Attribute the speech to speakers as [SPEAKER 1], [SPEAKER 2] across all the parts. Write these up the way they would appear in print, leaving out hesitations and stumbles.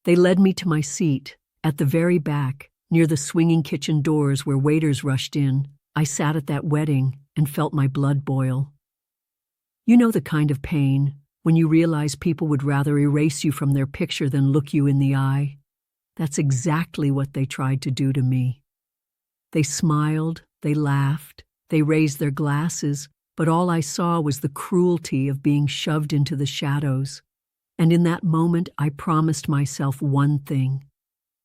[SPEAKER 1] They led me to my seat, at the very back, near the swinging kitchen doors where waiters rushed in. I sat at that wedding and felt my blood boil. You know the kind of pain when you realize people would rather erase you from their picture than look you in the eye? That's exactly what they tried to do to me. They smiled, they laughed, they raised their glasses, but all I saw was the cruelty of being shoved into the shadows. And in that moment, I promised myself one thing.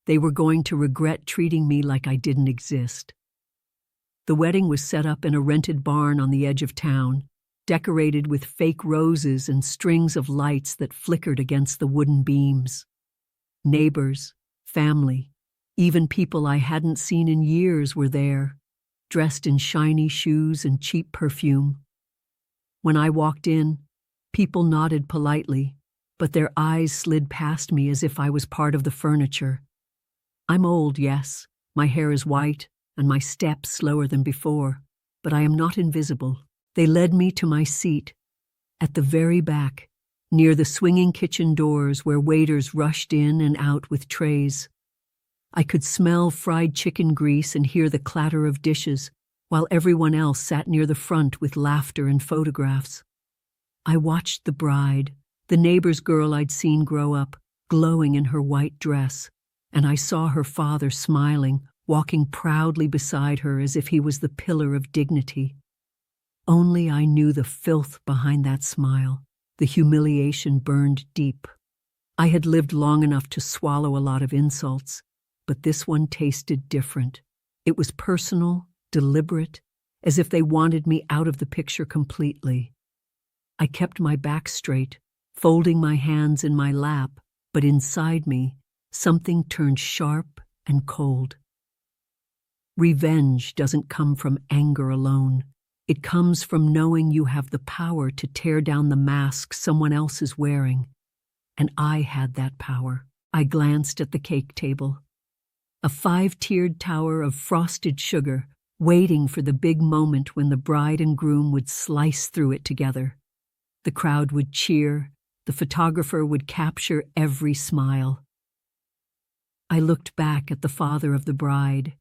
[SPEAKER 1] They were going to regret treating me like I didn't exist. The wedding was set up in a rented barn on the edge of town, decorated with fake roses and strings of lights that flickered against the wooden beams. Neighbors, family, even people I hadn't seen in years were there, dressed in shiny shoes and cheap perfume. When I walked in, people nodded politely, but their eyes slid past me as if I was part of the furniture. I'm old, yes, my hair is white, and my steps slower than before, but I am not invisible. They led me to my seat, at the very back, near the swinging kitchen doors where waiters rushed in and out with trays. I could smell fried chicken grease and hear the clatter of dishes, while everyone else sat near the front with laughter and photographs. I watched the bride, the neighbor's girl I'd seen grow up, glowing in her white dress, and I saw her father smiling, walking proudly beside her as if he was the pillar of dignity. Only I knew the filth behind that smile. The humiliation burned deep. I had lived long enough to swallow a lot of insults, but this one tasted different. It was personal, deliberate, as if they wanted me out of the picture completely. I kept my back straight, folding my hands in my lap, but inside me, something turned sharp and cold. Revenge doesn't come from anger alone. It comes from knowing you have the power to tear down the mask someone else is wearing. And I had that power. I glanced at the cake table. A 5-tiered tower of frosted sugar, waiting for the big moment when the bride and groom would slice through it together. The crowd would cheer. The photographer would capture every smile. I looked back at the father of the bride.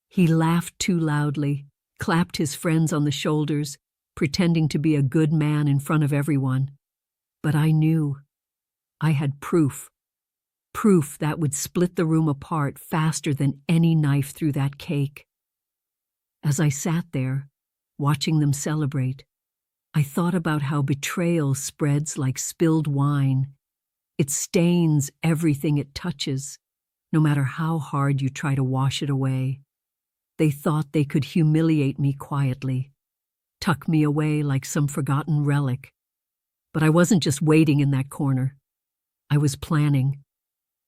[SPEAKER 1] He laughed too loudly, clapped his friends on the shoulders, pretending to be a good man in front of everyone. But I knew. I had proof. Proof that would split the room apart faster than any knife through that cake. As I sat there, watching them celebrate, I thought about how betrayal spreads like spilled wine. It stains everything it touches, no matter how hard you try to wash it away. They thought they could humiliate me quietly, tuck me away like some forgotten relic. But I wasn't just waiting in that corner. I was planning.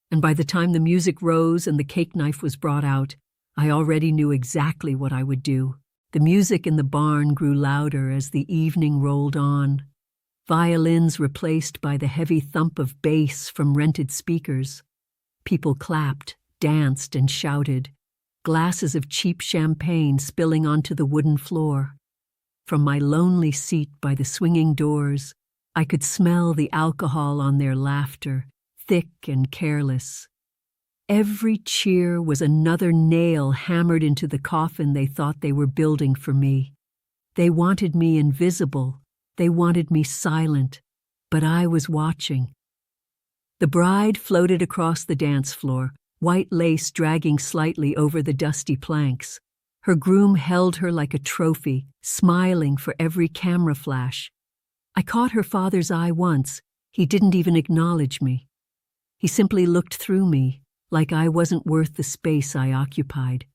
[SPEAKER 1] And by the time the music rose and the cake knife was brought out, I already knew exactly what I would do. The music in the barn grew louder as the evening rolled on. Violins replaced by the heavy thump of bass from rented speakers. People clapped, danced, and shouted, glasses of cheap champagne spilling onto the wooden floor. From my lonely seat by the swinging doors, I could smell the alcohol on their laughter, thick and careless. Every cheer was another nail hammered into the coffin they thought they were building for me. They wanted me invisible. They wanted me silent. But I was watching. The bride floated across the dance floor, white lace dragging slightly over the dusty planks. Her groom held her like a trophy, smiling for every camera flash. I caught her father's eye once. He didn't even acknowledge me. He simply looked through me, like I wasn't worth the space I occupied.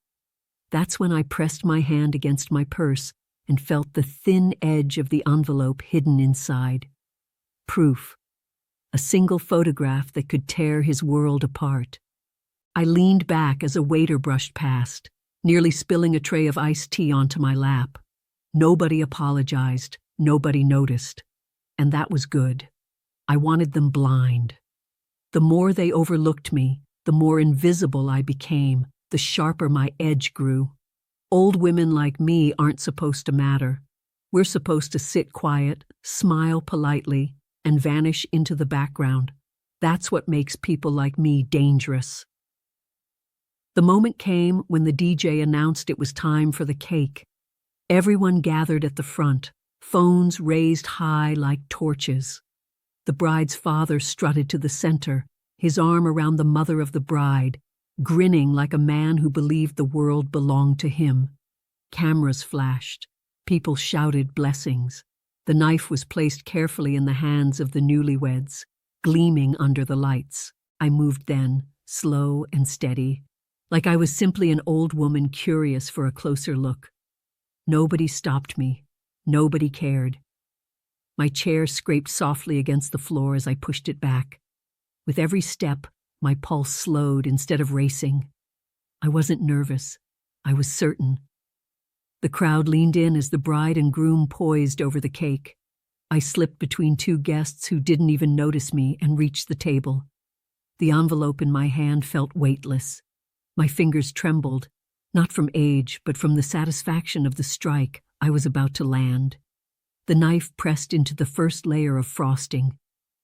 [SPEAKER 1] That's when I pressed my hand against my purse and felt the thin edge of the envelope hidden inside. Proof. A single photograph that could tear his world apart. I leaned back as a waiter brushed past, nearly spilling a tray of iced tea onto my lap. Nobody apologized, nobody noticed. And that was good. I wanted them blind. The more they overlooked me, the more invisible I became, the sharper my edge grew. Old women like me aren't supposed to matter. We're supposed to sit quiet, smile politely, and vanish into the background. That's what makes people like me dangerous. The moment came when the DJ announced it was time for the cake. Everyone gathered at the front, phones raised high like torches. The bride's father strutted to the center, his arm around the mother of the bride, grinning like a man who believed the world belonged to him. Cameras flashed. People shouted blessings. The knife was placed carefully in the hands of the newlyweds, gleaming under the lights. I moved then, slow and steady, like I was simply an old woman curious for a closer look. Nobody stopped me. Nobody cared. My chair scraped softly against the floor as I pushed it back. With every step, my pulse slowed instead of racing. I wasn't nervous. I was certain. The crowd leaned in as the bride and groom poised over the cake. I slipped between two guests who didn't even notice me and reached the table. The envelope in my hand felt weightless. My fingers trembled, not from age, but from the satisfaction of the strike I was about to land. The knife pressed into the first layer of frosting.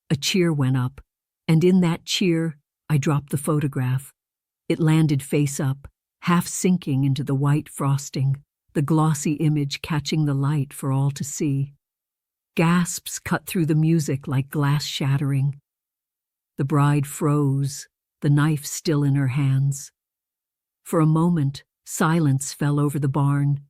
[SPEAKER 1] A cheer went up, and in that cheer, I dropped the photograph. It landed face up, half sinking into the white frosting, the glossy image catching the light for all to see. Gasps cut through the music like glass shattering. The bride froze, the knife still in her hands. For a moment, silence fell over the barn.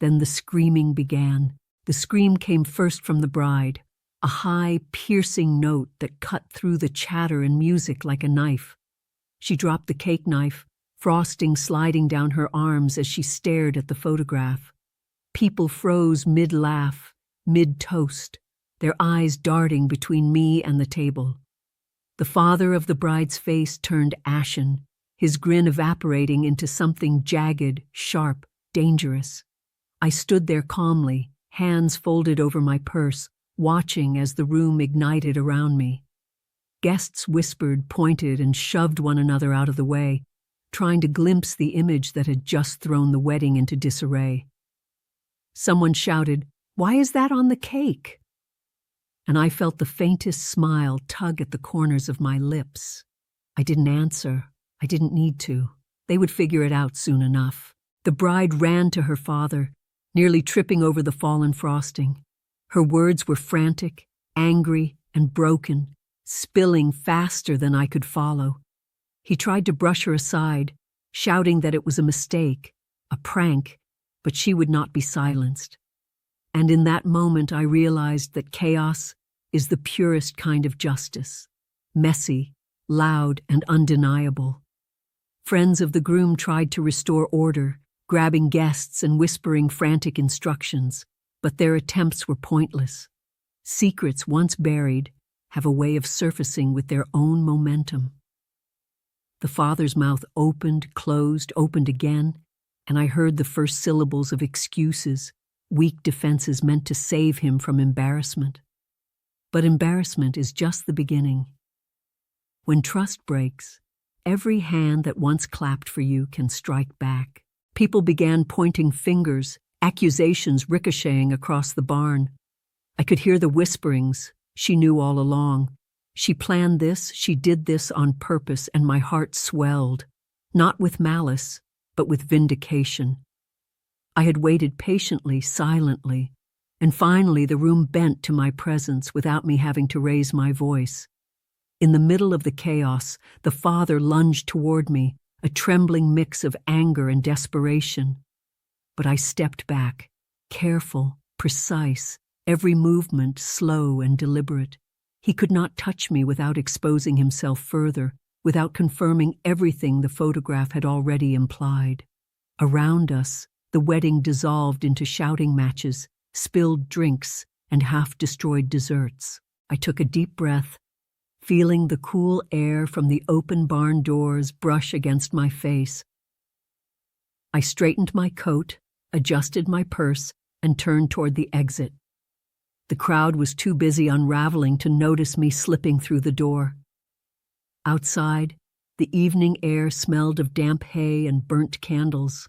[SPEAKER 1] Then the screaming began. The scream came first from the bride, a high, piercing note that cut through the chatter and music like a knife. She dropped the cake knife, frosting sliding down her arms as she stared at the photograph. People froze mid-laugh, mid-toast, their eyes darting between me and the table. The father of the bride's face turned ashen, his grin evaporating into something jagged, sharp, dangerous. I stood there calmly, hands folded over my purse, watching as the room ignited around me. Guests whispered, pointed, and shoved one another out of the way, trying to glimpse the image that had just thrown the wedding into disarray. Someone shouted, "Why is that on the cake?" And I felt the faintest smile tug at the corners of my lips. I didn't answer. I didn't need to. They would figure it out soon enough. The bride ran to her father, nearly tripping over the fallen frosting. Her words were frantic, angry, and broken, spilling faster than I could follow. He tried to brush her aside, shouting that it was a mistake, a prank, but she would not be silenced. And in that moment I realized that chaos is the purest kind of justice, messy, loud, and undeniable. Friends of the groom tried to restore order, grabbing guests and whispering frantic instructions, but their attempts were pointless. Secrets once buried have a way of surfacing with their own momentum. The father's mouth opened, closed, opened again, and I heard the first syllables of excuses, weak defenses meant to save him from embarrassment. But embarrassment is just the beginning. When trust breaks, every hand that once clapped for you can strike back. People began pointing fingers, accusations ricocheting across the barn. I could hear the whisperings. She knew all along. She planned this, she did this on purpose, and my heart swelled, not with malice, but with vindication. I had waited patiently, silently, and finally the room bent to my presence without me having to raise my voice. In the middle of the chaos, the father lunged toward me, a trembling mix of anger and desperation. But I stepped back, careful, precise, every movement slow and deliberate. He could not touch me without exposing himself further, without confirming everything the photograph had already implied. Around us, the wedding dissolved into shouting matches, spilled drinks, and half-destroyed desserts. I took a deep breath, feeling the cool air from the open barn doors brush against my face. I straightened my coat, adjusted my purse, and turned toward the exit. The crowd was too busy unraveling to notice me slipping through the door. Outside, the evening air smelled of damp hay and burnt candles.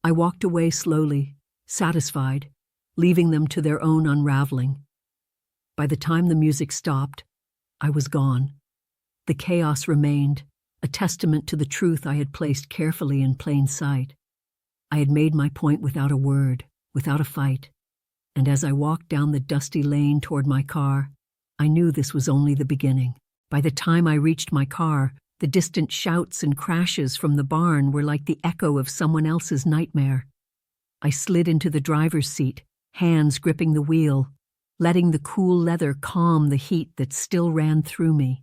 [SPEAKER 1] I walked away slowly, satisfied, leaving them to their own unraveling. By the time the music stopped, I was gone. The chaos remained, a testament to the truth I had placed carefully in plain sight. I had made my point without a word, without a fight, and as I walked down the dusty lane toward my car, I knew this was only the beginning. By the time I reached my car, the distant shouts and crashes from the barn were like the echo of someone else's nightmare. I slid into the driver's seat, hands gripping the wheel, letting the cool leather calm the heat that still ran through me.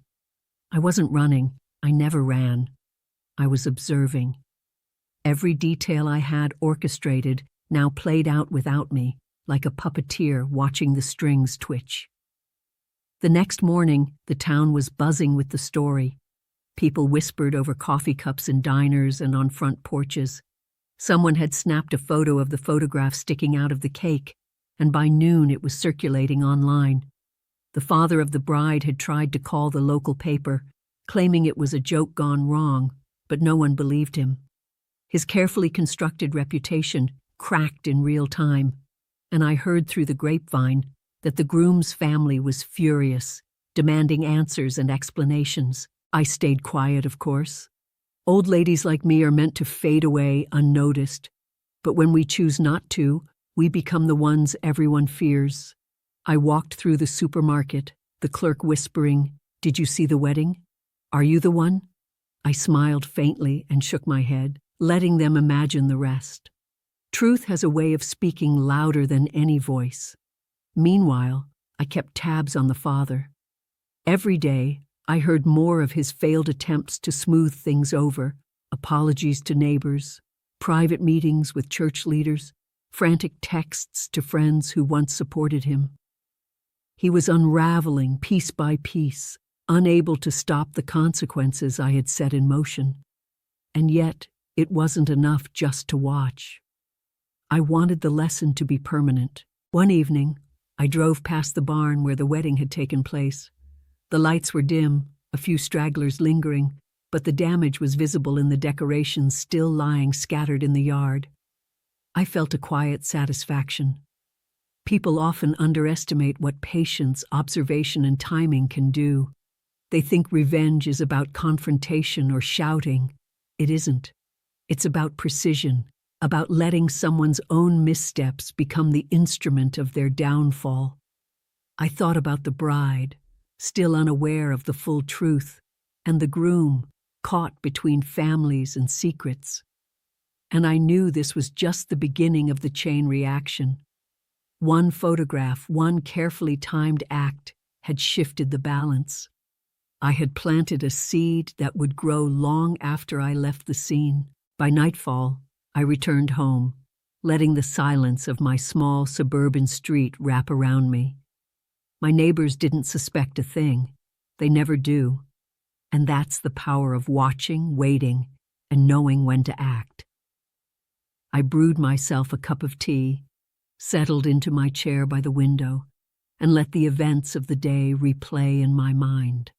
[SPEAKER 1] I wasn't running. I never ran. I was observing. Every detail I had orchestrated now played out without me, like a puppeteer watching the strings twitch. The next morning, the town was buzzing with the story. People whispered over coffee cups in diners and on front porches. Someone had snapped a photo of the photograph sticking out of the cake, and by noon it was circulating online. The father of the bride had tried to call the local paper, claiming it was a joke gone wrong, but no one believed him. His carefully constructed reputation cracked in real time, and I heard through the grapevine that the groom's family was furious, demanding answers and explanations. I stayed quiet, of course. Old ladies like me are meant to fade away unnoticed, but when we choose not to, we become the ones everyone fears. I walked through the supermarket, the clerk whispering, "Did you see the wedding? Are you the one?" I smiled faintly and shook my head, letting them imagine the rest. Truth has a way of speaking louder than any voice. Meanwhile, I kept tabs on the father. Every day, I heard more of his failed attempts to smooth things over, apologies to neighbors, private meetings with church leaders, frantic texts to friends who once supported him. He was unraveling piece by piece, unable to stop the consequences I had set in motion. And yet, it wasn't enough just to watch. I wanted the lesson to be permanent. One evening, I drove past the barn where the wedding had taken place. The lights were dim, a few stragglers lingering, but the damage was visible in the decorations still lying scattered in the yard. I felt a quiet satisfaction. People often underestimate what patience, observation, and timing can do. They think revenge is about confrontation or shouting. It isn't. It's about precision, about letting someone's own missteps become the instrument of their downfall. I thought about the bride, still unaware of the full truth, and the groom, caught between families and secrets. And I knew this was just the beginning of the chain reaction. One photograph, one carefully timed act, had shifted the balance. I had planted a seed that would grow long after I left the scene. By nightfall, I returned home, letting the silence of my small suburban street wrap around me. My neighbors didn't suspect a thing. They never do. And that's the power of watching, waiting, and knowing when to act. I brewed myself a cup of tea, settled into my chair by the window, and let the events of the day replay in my mind.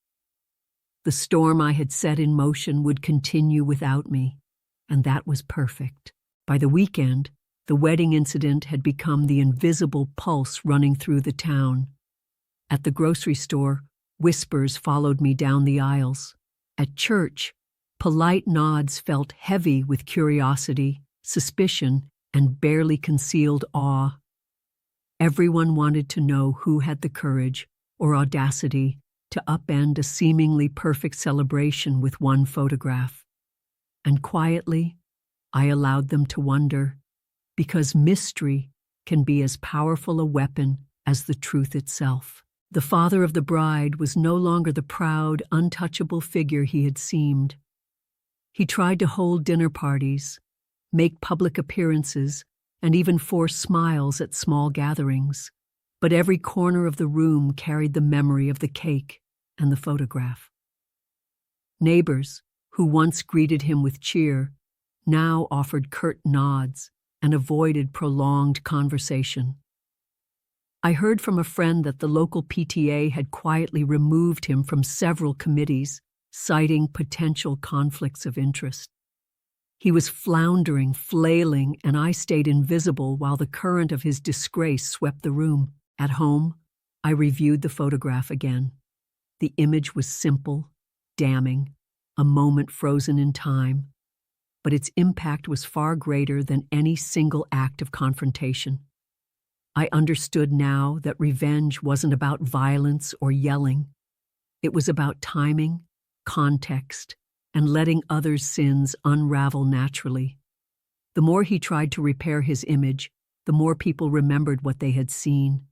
[SPEAKER 1] The storm I had set in motion would continue without me, and that was perfect. By the weekend, the wedding incident had become the invisible pulse running through the town. At the grocery store, whispers followed me down the aisles. At church, polite nods felt heavy with curiosity, suspicion, and barely concealed awe. Everyone wanted to know who had the courage or audacity to upend a seemingly perfect celebration with one photograph. And quietly, I allowed them to wonder, because mystery can be as powerful a weapon as the truth itself. The father of the bride was no longer the proud, untouchable figure he had seemed. He tried to hold dinner parties, make public appearances, and even force smiles at small gatherings. But every corner of the room carried the memory of the cake and the photograph. Neighbors, who once greeted him with cheer, now offered curt nods and avoided prolonged conversation. I heard from a friend that the local PTA had quietly removed him from several committees, citing potential conflicts of interest. He was floundering, flailing, and I stayed invisible while the current of his disgrace swept the room. At home, I reviewed the photograph again. The image was simple, damning, a moment frozen in time, but its impact was far greater than any single act of confrontation. I understood now that revenge wasn't about violence or yelling. It was about timing, context, and letting others' sins unravel naturally. The more he tried to repair his image, the more people remembered what they had seen.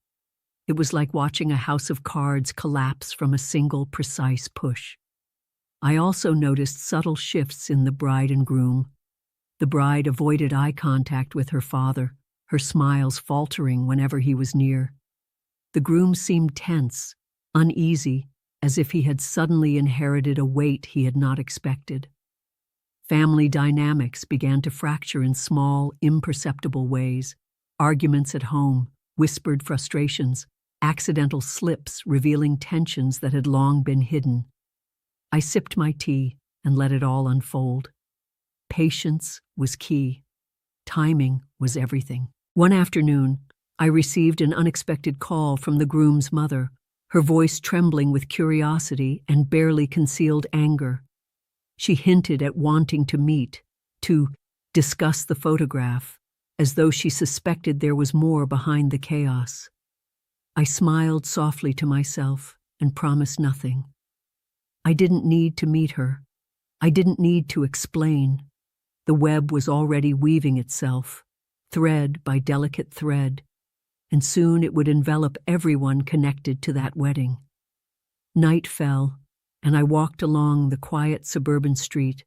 [SPEAKER 1] It was like watching a house of cards collapse from a single, precise push. I also noticed subtle shifts in the bride and groom. The bride avoided eye contact with her father, her smiles faltering whenever he was near. The groom seemed tense, uneasy, as if he had suddenly inherited a weight he had not expected. Family dynamics began to fracture in small, imperceptible ways. Arguments at home, whispered frustrations, accidental slips revealing tensions that had long been hidden. I sipped my tea and let it all unfold. Patience was key. Timing was everything. One afternoon, I received an unexpected call from the groom's mother, her voice trembling with curiosity and barely concealed anger. She hinted at wanting to meet, to discuss the photograph, as though she suspected there was more behind the chaos. I smiled softly to myself and promised nothing. I didn't need to meet her. I didn't need to explain. The web was already weaving itself, thread by delicate thread, and soon it would envelop everyone connected to that wedding. Night fell, and I walked along the quiet suburban street,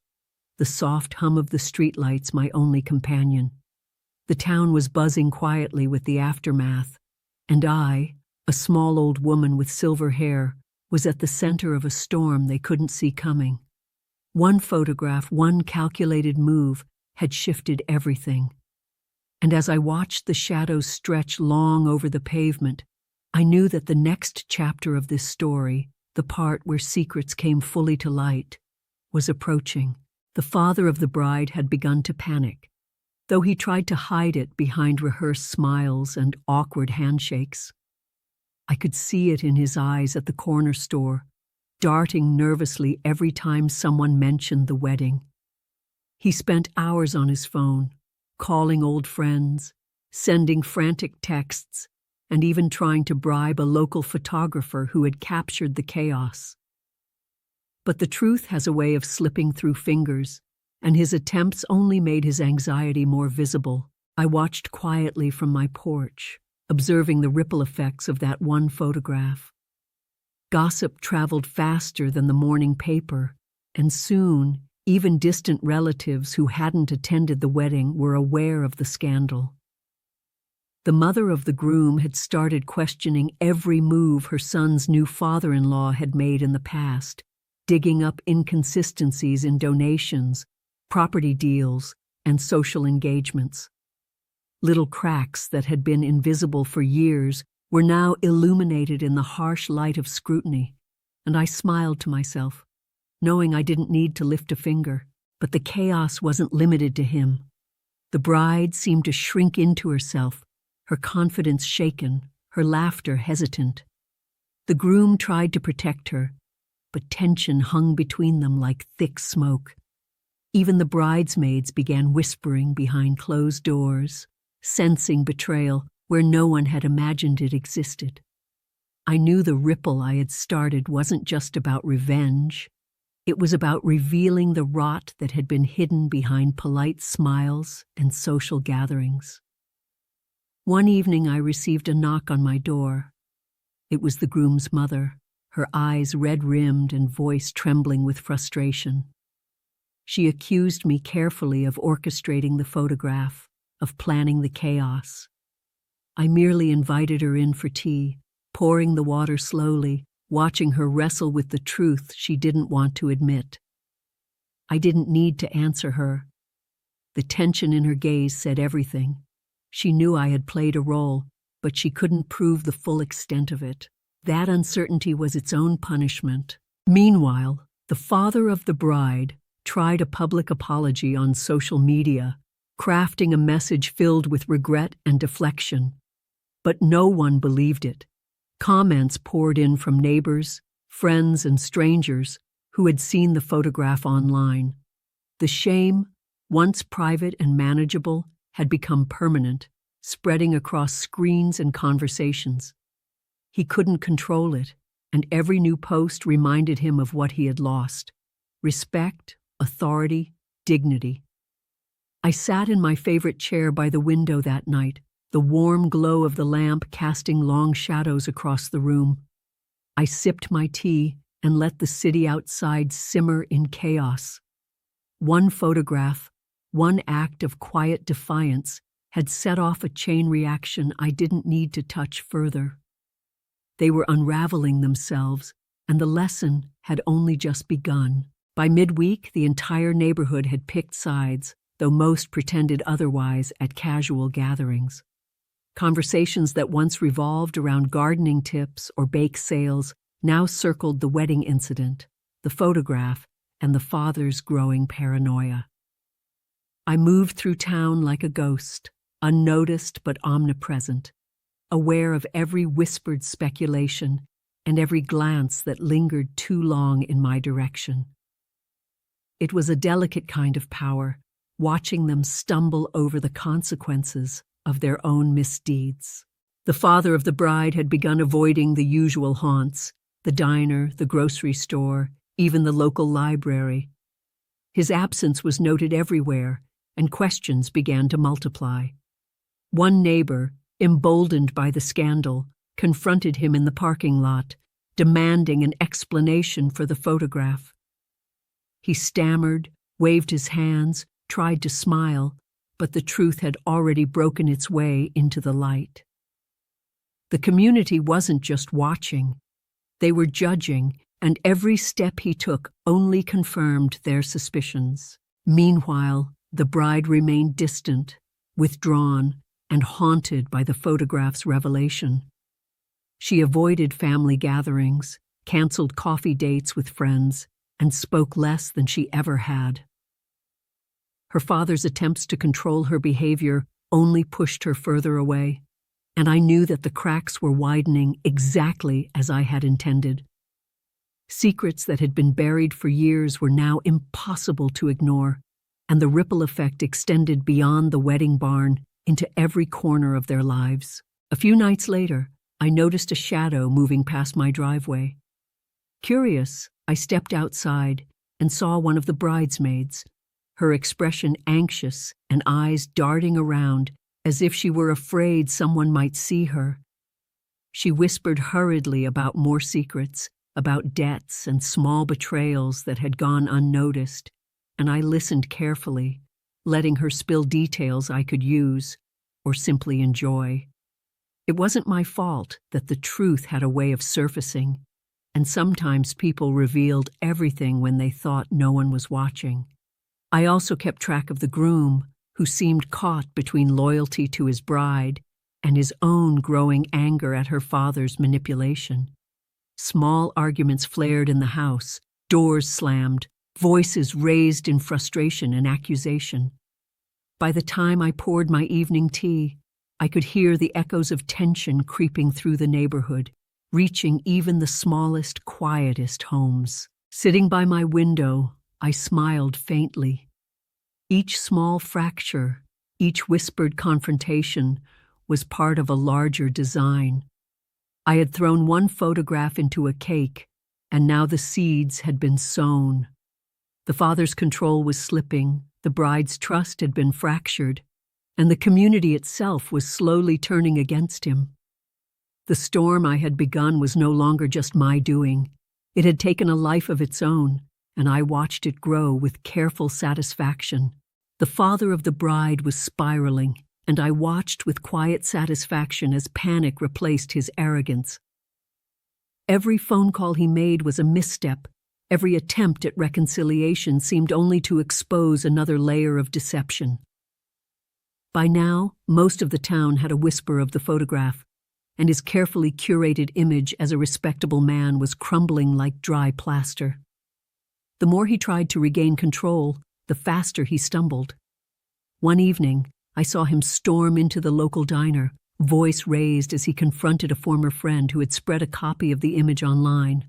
[SPEAKER 1] the soft hum of the streetlights my only companion. The town was buzzing quietly with the aftermath, and I, a small old woman with silver hair, was at the center of a storm they couldn't see coming. One photograph, one calculated move, had shifted everything. And as I watched the shadows stretch long over the pavement, I knew that the next chapter of this story, the part where secrets came fully to light, was approaching. The father of the bride had begun to panic, though he tried to hide it behind rehearsed smiles and awkward handshakes. I could see it in his eyes at the corner store, darting nervously every time someone mentioned the wedding. He spent hours on his phone, calling old friends, sending frantic texts, and even trying to bribe a local photographer who had captured the chaos. But the truth has a way of slipping through fingers, and his attempts only made his anxiety more visible. I watched quietly from my porch, observing the ripple effects of that one photograph. Gossip traveled faster than the morning paper, and soon, even distant relatives who hadn't attended the wedding were aware of the scandal. The mother of the groom had started questioning every move her son's new father-in-law had made in the past, digging up inconsistencies in donations, property deals, and social engagements. Little cracks that had been invisible for years were now illuminated in the harsh light of scrutiny, and I smiled to myself, knowing I didn't need to lift a finger. But the chaos wasn't limited to him. The bride seemed to shrink into herself, her confidence shaken, her laughter hesitant. The groom tried to protect her, but tension hung between them like thick smoke. Even the bridesmaids began whispering behind closed doors, sensing betrayal where no one had imagined it existed. I knew the ripple I had started wasn't just about revenge. It was about revealing the rot that had been hidden behind polite smiles and social gatherings. One evening I received a knock on my door. It was the groom's mother, her eyes red-rimmed and voice trembling with frustration. She accused me carefully of orchestrating the photograph, of planning the chaos. I merely invited her in for tea, pouring the water slowly, watching her wrestle with the truth she didn't want to admit. I didn't need to answer her. The tension in her gaze said everything. She knew I had played a role, but she couldn't prove the full extent of it. That uncertainty was its own punishment. Meanwhile, the father of the bride tried a public apology on social media, crafting a message filled with regret and deflection. But no one believed it. Comments poured in from neighbors, friends, and strangers who had seen the photograph online. The shame, once private and manageable, had become permanent, spreading across screens and conversations. He couldn't control it, and every new post reminded him of what he had lost: respect, authority, dignity. I sat in my favorite chair by the window that night, the warm glow of the lamp casting long shadows across the room. I sipped my tea and let the city outside simmer in chaos. One photograph, one act of quiet defiance, had set off a chain reaction I didn't need to touch further. They were unraveling themselves, and the lesson had only just begun. By midweek, the entire neighborhood had picked sides, though most pretended otherwise at casual gatherings. Conversations that once revolved around gardening tips or bake sales now circled the wedding incident, the photograph, and the father's growing paranoia. I moved through town like a ghost, unnoticed but omnipresent, aware of every whispered speculation and every glance that lingered too long in my direction. It was a delicate kind of power, watching them stumble over the consequences of their own misdeeds. The father of the bride had begun avoiding the usual haunts: the diner, the grocery store, even the local library. His absence was noted everywhere, and questions began to multiply. One neighbor, emboldened by the scandal, confronted him in the parking lot, demanding an explanation for the photograph. He stammered, waved his hands, tried to smile, but the truth had already broken its way into the light. The community wasn't just watching. They were judging, and every step he took only confirmed their suspicions. Meanwhile, the bride remained distant, withdrawn, and haunted by the photograph's revelation. She avoided family gatherings, canceled coffee dates with friends, and spoke less than she ever had. Her father's attempts to control her behavior only pushed her further away, and I knew that the cracks were widening exactly as I had intended. Secrets that had been buried for years were now impossible to ignore, and the ripple effect extended beyond the wedding barn into every corner of their lives. A few nights later, I noticed a shadow moving past my driveway. Curious, I stepped outside and saw one of the bridesmaids, her expression anxious and eyes darting around as if she were afraid someone might see her. She whispered hurriedly about more secrets, about debts and small betrayals that had gone unnoticed, and I listened carefully, letting her spill details I could use or simply enjoy. It wasn't my fault that the truth had a way of surfacing, and sometimes people revealed everything when they thought no one was watching. I also kept track of the groom, who seemed caught between loyalty to his bride and his own growing anger at her father's manipulation. Small arguments flared in the house, doors slammed, voices raised in frustration and accusation. By the time I poured my evening tea, I could hear the echoes of tension creeping through the neighborhood, reaching even the smallest, quietest homes. Sitting by my window, I smiled faintly. Each small fracture, each whispered confrontation was part of a larger design. I had thrown one photograph into a cake, and now the seeds had been sown. The father's control was slipping, the bride's trust had been fractured, and the community itself was slowly turning against him. The storm I had begun was no longer just my doing. It had taken a life of its own, and I watched it grow with careful satisfaction. The father of the bride was spiraling, and I watched with quiet satisfaction as panic replaced his arrogance. Every phone call he made was a misstep. Every attempt at reconciliation seemed only to expose another layer of deception. By now, most of the town had a whisper of the photograph, and his carefully curated image as a respectable man was crumbling like dry plaster. The more he tried to regain control, the faster he stumbled. One evening, I saw him storm into the local diner, voice raised as he confronted a former friend who had spread a copy of the image online.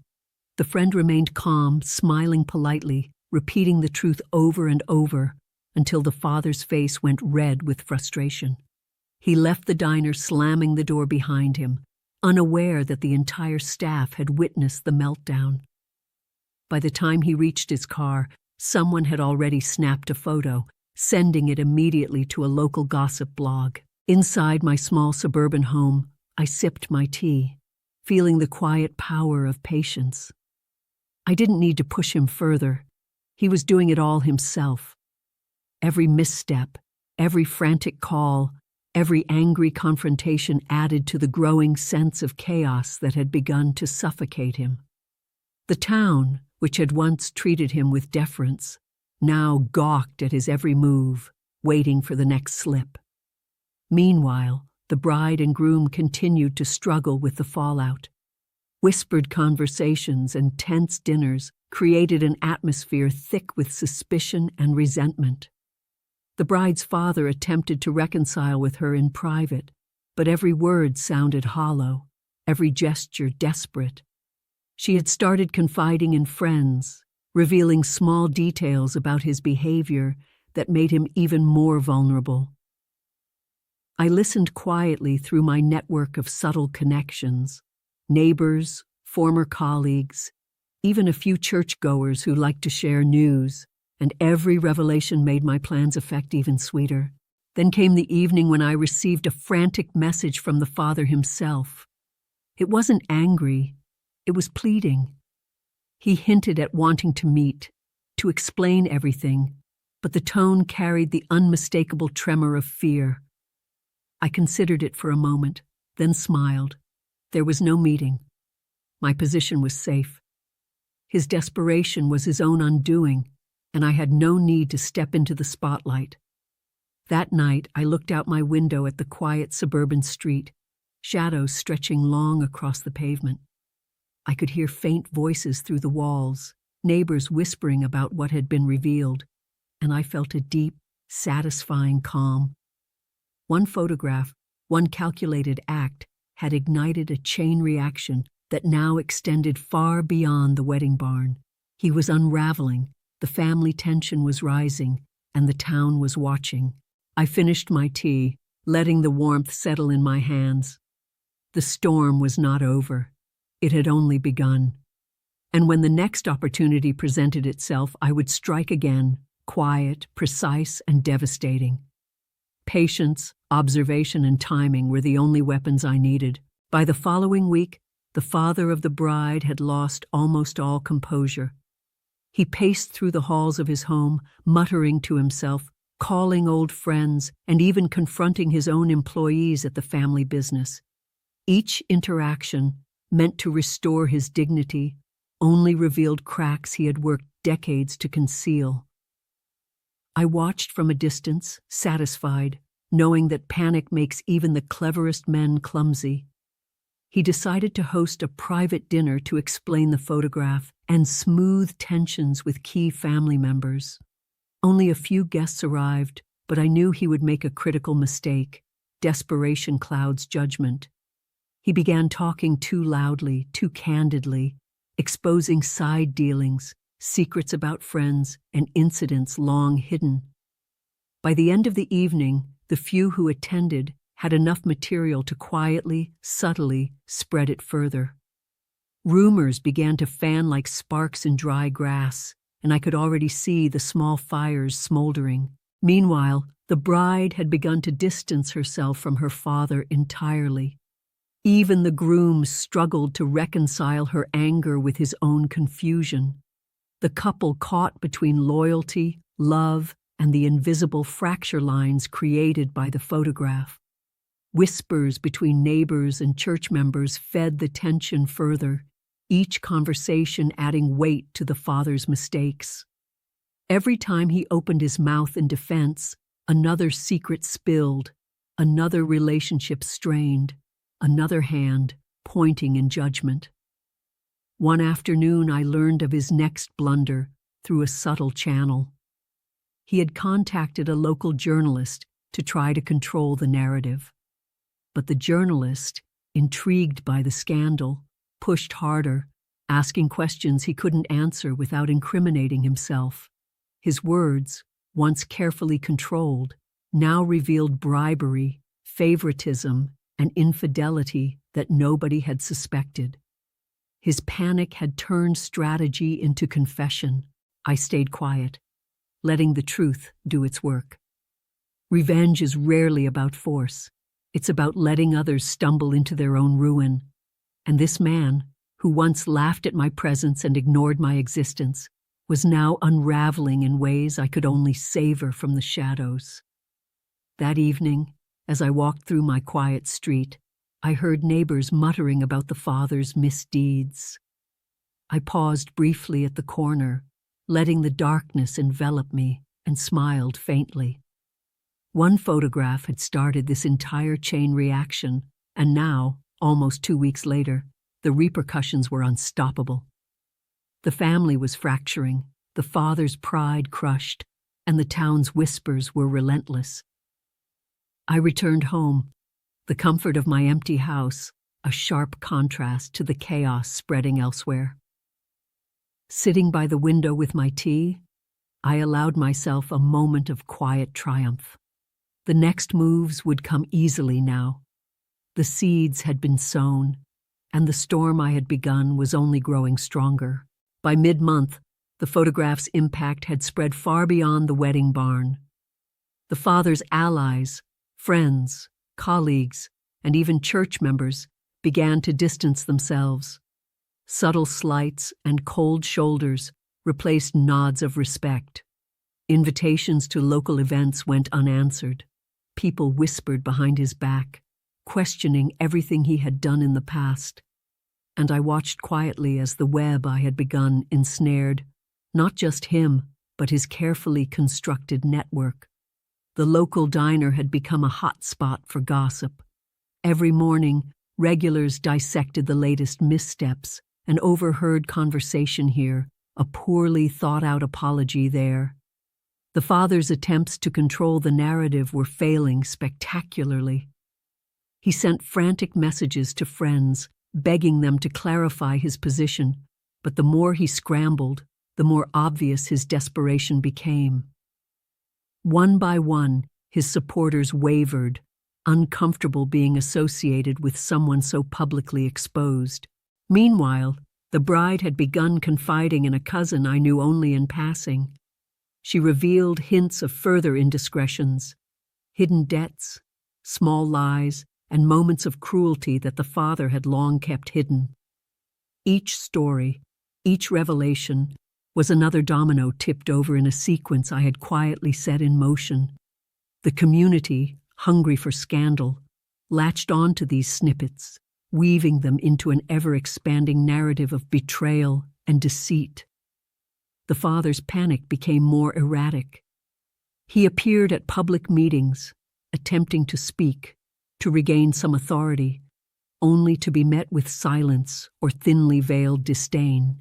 [SPEAKER 1] The friend remained calm, smiling politely, repeating the truth over and over until the father's face went red with frustration. He left the diner, slamming the door behind him, unaware that the entire staff had witnessed the meltdown. By the time he reached his car, someone had already snapped a photo, sending it immediately to a local gossip blog. Inside my small suburban home, I sipped my tea, feeling the quiet power of patience. I didn't need to push him further. He was doing it all himself. Every misstep, every frantic call, every angry confrontation added to the growing sense of chaos that had begun to suffocate him. The town, which had once treated him with deference, now gawked at his every move, waiting for the next slip. Meanwhile, the bride and groom continued to struggle with the fallout. Whispered conversations and tense dinners created an atmosphere thick with suspicion and resentment. The bride's father attempted to reconcile with her in private, but every word sounded hollow, every gesture desperate. She had started confiding in friends, revealing small details about his behavior that made him even more vulnerable. I listened quietly through my network of subtle connections, neighbors, former colleagues, even a few churchgoers who liked to share news, and every revelation made my plan's effect even sweeter. Then came the evening when I received a frantic message from the father himself. It wasn't angry, it was pleading. He hinted at wanting to meet, to explain everything, but the tone carried the unmistakable tremor of fear. I considered it for a moment, then smiled. There was no meeting. My position was safe. His desperation was his own undoing, and I had no need to step into the spotlight. That night, I looked out my window at the quiet suburban street, shadows stretching long across the pavement. I could hear faint voices through the walls, neighbors whispering about what had been revealed, and I felt a deep, satisfying calm. One photograph, one calculated act, had ignited a chain reaction that now extended far beyond the wedding barn. He was unraveling, the family tension was rising, and the town was watching. I finished my tea, letting the warmth settle in my hands. The storm was not over. It had only begun. And when the next opportunity presented itself, I would strike again, quiet, precise, and devastating. Patience, observation, and timing were the only weapons I needed. By the following week, the father of the bride had lost almost all composure. He paced through the halls of his home, muttering to himself, calling old friends, and even confronting his own employees at the family business. Each interaction, meant to restore his dignity, only revealed cracks he had worked decades to conceal. I watched from a distance, satisfied, knowing that panic makes even the cleverest men clumsy. He decided to host a private dinner to explain the photograph and smooth tensions with key family members. Only a few guests arrived, but I knew he would make a critical mistake. Desperation clouds judgment. He began talking too loudly, too candidly, exposing side dealings, secrets about friends, and incidents long hidden. By the end of the evening, the few who attended had enough material to quietly, subtly spread it further. Rumors began to fan like sparks in dry grass, and I could already see the small fires smoldering. Meanwhile, the bride had begun to distance herself from her father entirely. Even the groom struggled to reconcile her anger with his own confusion. The couple caught between loyalty, love, and the invisible fracture lines created by the photograph. Whispers between neighbors and church members fed the tension further, each conversation adding weight to the father's mistakes. Every time he opened his mouth in defense, another secret spilled, another relationship strained, another hand pointing in judgment. One afternoon I learned of his next blunder through a subtle channel. He had contacted a local journalist to try to control the narrative. But the journalist, intrigued by the scandal, pushed harder, asking questions he couldn't answer without incriminating himself. His words, once carefully controlled, now revealed bribery, favoritism, and infidelity that nobody had suspected. His panic had turned strategy into confession. I stayed quiet, letting the truth do its work. Revenge is rarely about force. It's about letting others stumble into their own ruin. And this man, who once laughed at my presence and ignored my existence, was now unraveling in ways I could only savor from the shadows. That evening, as I walked through my quiet street, I heard neighbors muttering about the father's misdeeds. I paused briefly at the corner, letting the darkness envelop me, and smiled faintly. One photograph had started this entire chain reaction, and now, almost 2 weeks later, the repercussions were unstoppable. The family was fracturing, the father's pride crushed, and the town's whispers were relentless. I returned home, the comfort of my empty house, a sharp contrast to the chaos spreading elsewhere. Sitting by the window with my tea, I allowed myself a moment of quiet triumph. The next moves would come easily now. The seeds had been sown, and the storm I had begun was only growing stronger. By mid-month, the photograph's impact had spread far beyond the wedding barn. The father's allies, friends, colleagues, and even church members began to distance themselves. Subtle slights and cold shoulders replaced nods of respect. Invitations to local events went unanswered. People whispered behind his back, questioning everything he had done in the past. And I watched quietly as the web I had begun ensnared not just him, but his carefully constructed network. The local diner had become a hot spot for gossip. Every morning, regulars dissected the latest missteps, an overheard conversation here, a poorly thought-out apology there. The father's attempts to control the narrative were failing spectacularly. He sent frantic messages to friends, begging them to clarify his position, but the more he scrambled, the more obvious his desperation became. One by one, his supporters wavered, uncomfortable being associated with someone so publicly exposed. Meanwhile, the bride had begun confiding in a cousin I knew only in passing. She revealed hints of further indiscretions, hidden debts, small lies, and moments of cruelty that the father had long kept hidden. Each story, each revelation, was another domino tipped over in a sequence I had quietly set in motion. The community, hungry for scandal, latched onto these snippets, weaving them into an ever-expanding narrative of betrayal and deceit. The father's panic became more erratic. He appeared at public meetings, attempting to speak, to regain some authority, only to be met with silence or thinly veiled disdain.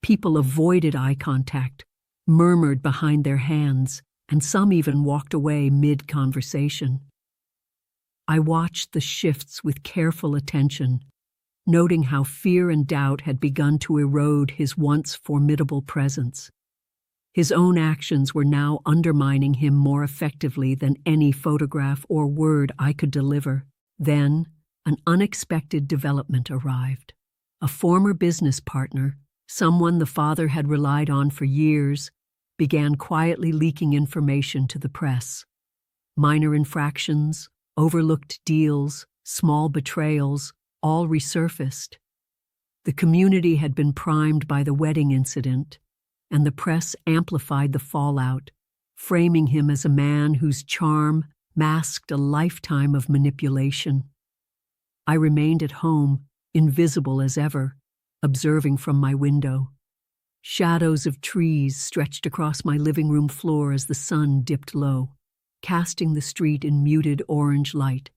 [SPEAKER 1] People avoided eye contact, murmured behind their hands, and some even walked away mid-conversation. I watched the shifts with careful attention, noting how fear and doubt had begun to erode his once formidable presence. His own actions were now undermining him more effectively than any photograph or word I could deliver. Then, an unexpected development arrived. A former business partner, someone the father had relied on for years, began quietly leaking information to the press. Minor infractions, overlooked deals, small betrayals, all resurfaced. The community had been primed by the wedding incident, and the press amplified the fallout, framing him as a man whose charm masked a lifetime of manipulation. I remained at home, invisible as ever, observing from my window. Shadows of trees stretched across my living room floor as the sun dipped low, casting the street in muted orange light.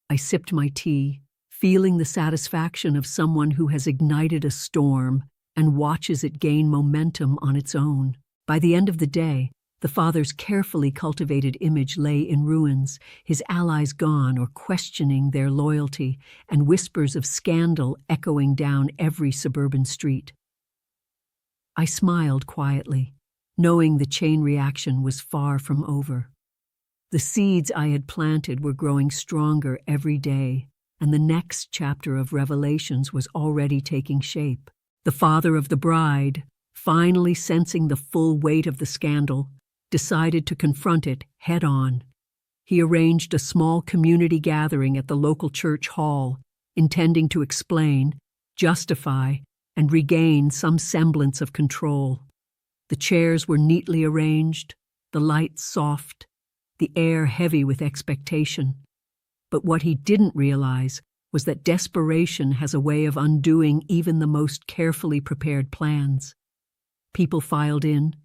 [SPEAKER 1] I sipped my tea, feeling the satisfaction of someone who has ignited a storm and watches it gain momentum on its own. By the end of the day, The father's carefully cultivated image lay in ruins, his allies gone or questioning their loyalty, and whispers of scandal echoing down every suburban street. I smiled quietly, knowing the chain reaction was far from over. The seeds I had planted were growing stronger every day, and the next chapter of Revelations was already taking shape. The father of the bride, finally sensing the full weight of the scandal, decided to confront it head-on. He arranged a small community gathering at the local church hall, intending to explain, justify, and regain some semblance of control. The chairs were neatly arranged, the lights soft, the air heavy with expectation. But what he didn't realize was that desperation has a way of undoing even the most carefully prepared plans. People filed in,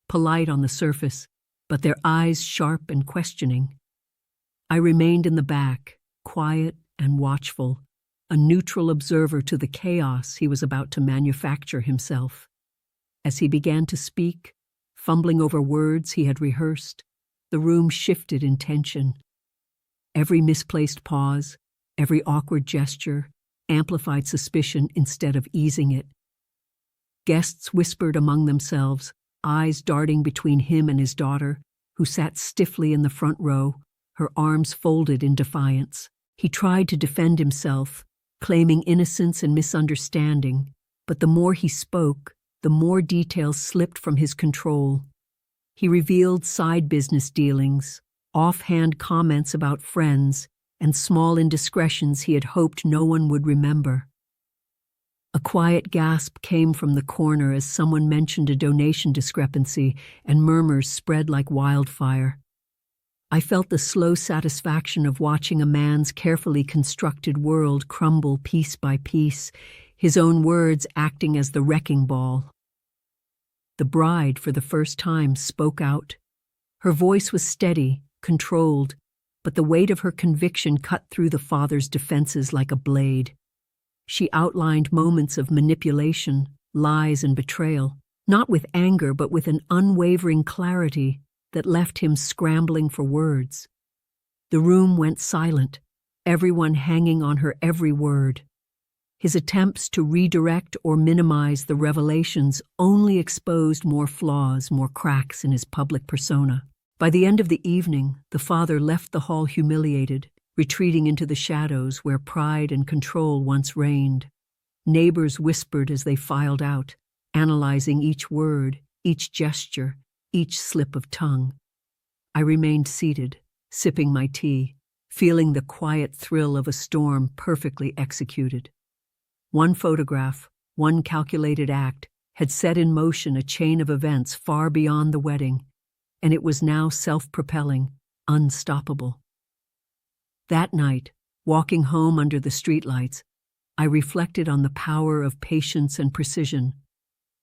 [SPEAKER 1] polite on the surface, but their eyes sharp and questioning. I remained in the back, quiet and watchful, a neutral observer to the chaos he was about to manufacture himself. As he began to speak, fumbling over words he had rehearsed, the room shifted in tension. Every misplaced pause, every awkward gesture, amplified suspicion instead of easing it. Guests whispered among themselves, eyes darting between him and his daughter, who sat stiffly in the front row, her arms folded in defiance. He tried to defend himself, claiming innocence and misunderstanding, but the more he spoke, the more details slipped from his control. He revealed side business dealings, offhand comments about friends, and small indiscretions he had hoped no one would remember. A quiet gasp came from the corner as someone mentioned a donation discrepancy, and murmurs spread like wildfire. I felt the slow satisfaction of watching a man's carefully constructed world crumble piece by piece, his own words acting as the wrecking ball. The bride, for the first time, spoke out. Her voice was steady, controlled, but the weight of her conviction cut through the father's defenses like a blade. She outlined moments of manipulation, lies, and betrayal, not with anger but with an unwavering clarity that left him scrambling for words. The room went silent, everyone hanging on her every word. His attempts to redirect or minimize the revelations only exposed more flaws, more cracks in his public persona. By the end of the evening, the father left the hall humiliated, retreating into the shadows where pride and control once reigned. Neighbors whispered as they filed out, analyzing each word, each gesture, each slip of tongue. I remained seated, sipping my tea, feeling the quiet thrill of a storm perfectly executed. One photograph, one calculated act, had set in motion a chain of events far beyond the wedding, and it was now self-propelling, unstoppable. That night, walking home under the streetlights, I reflected on the power of patience and precision.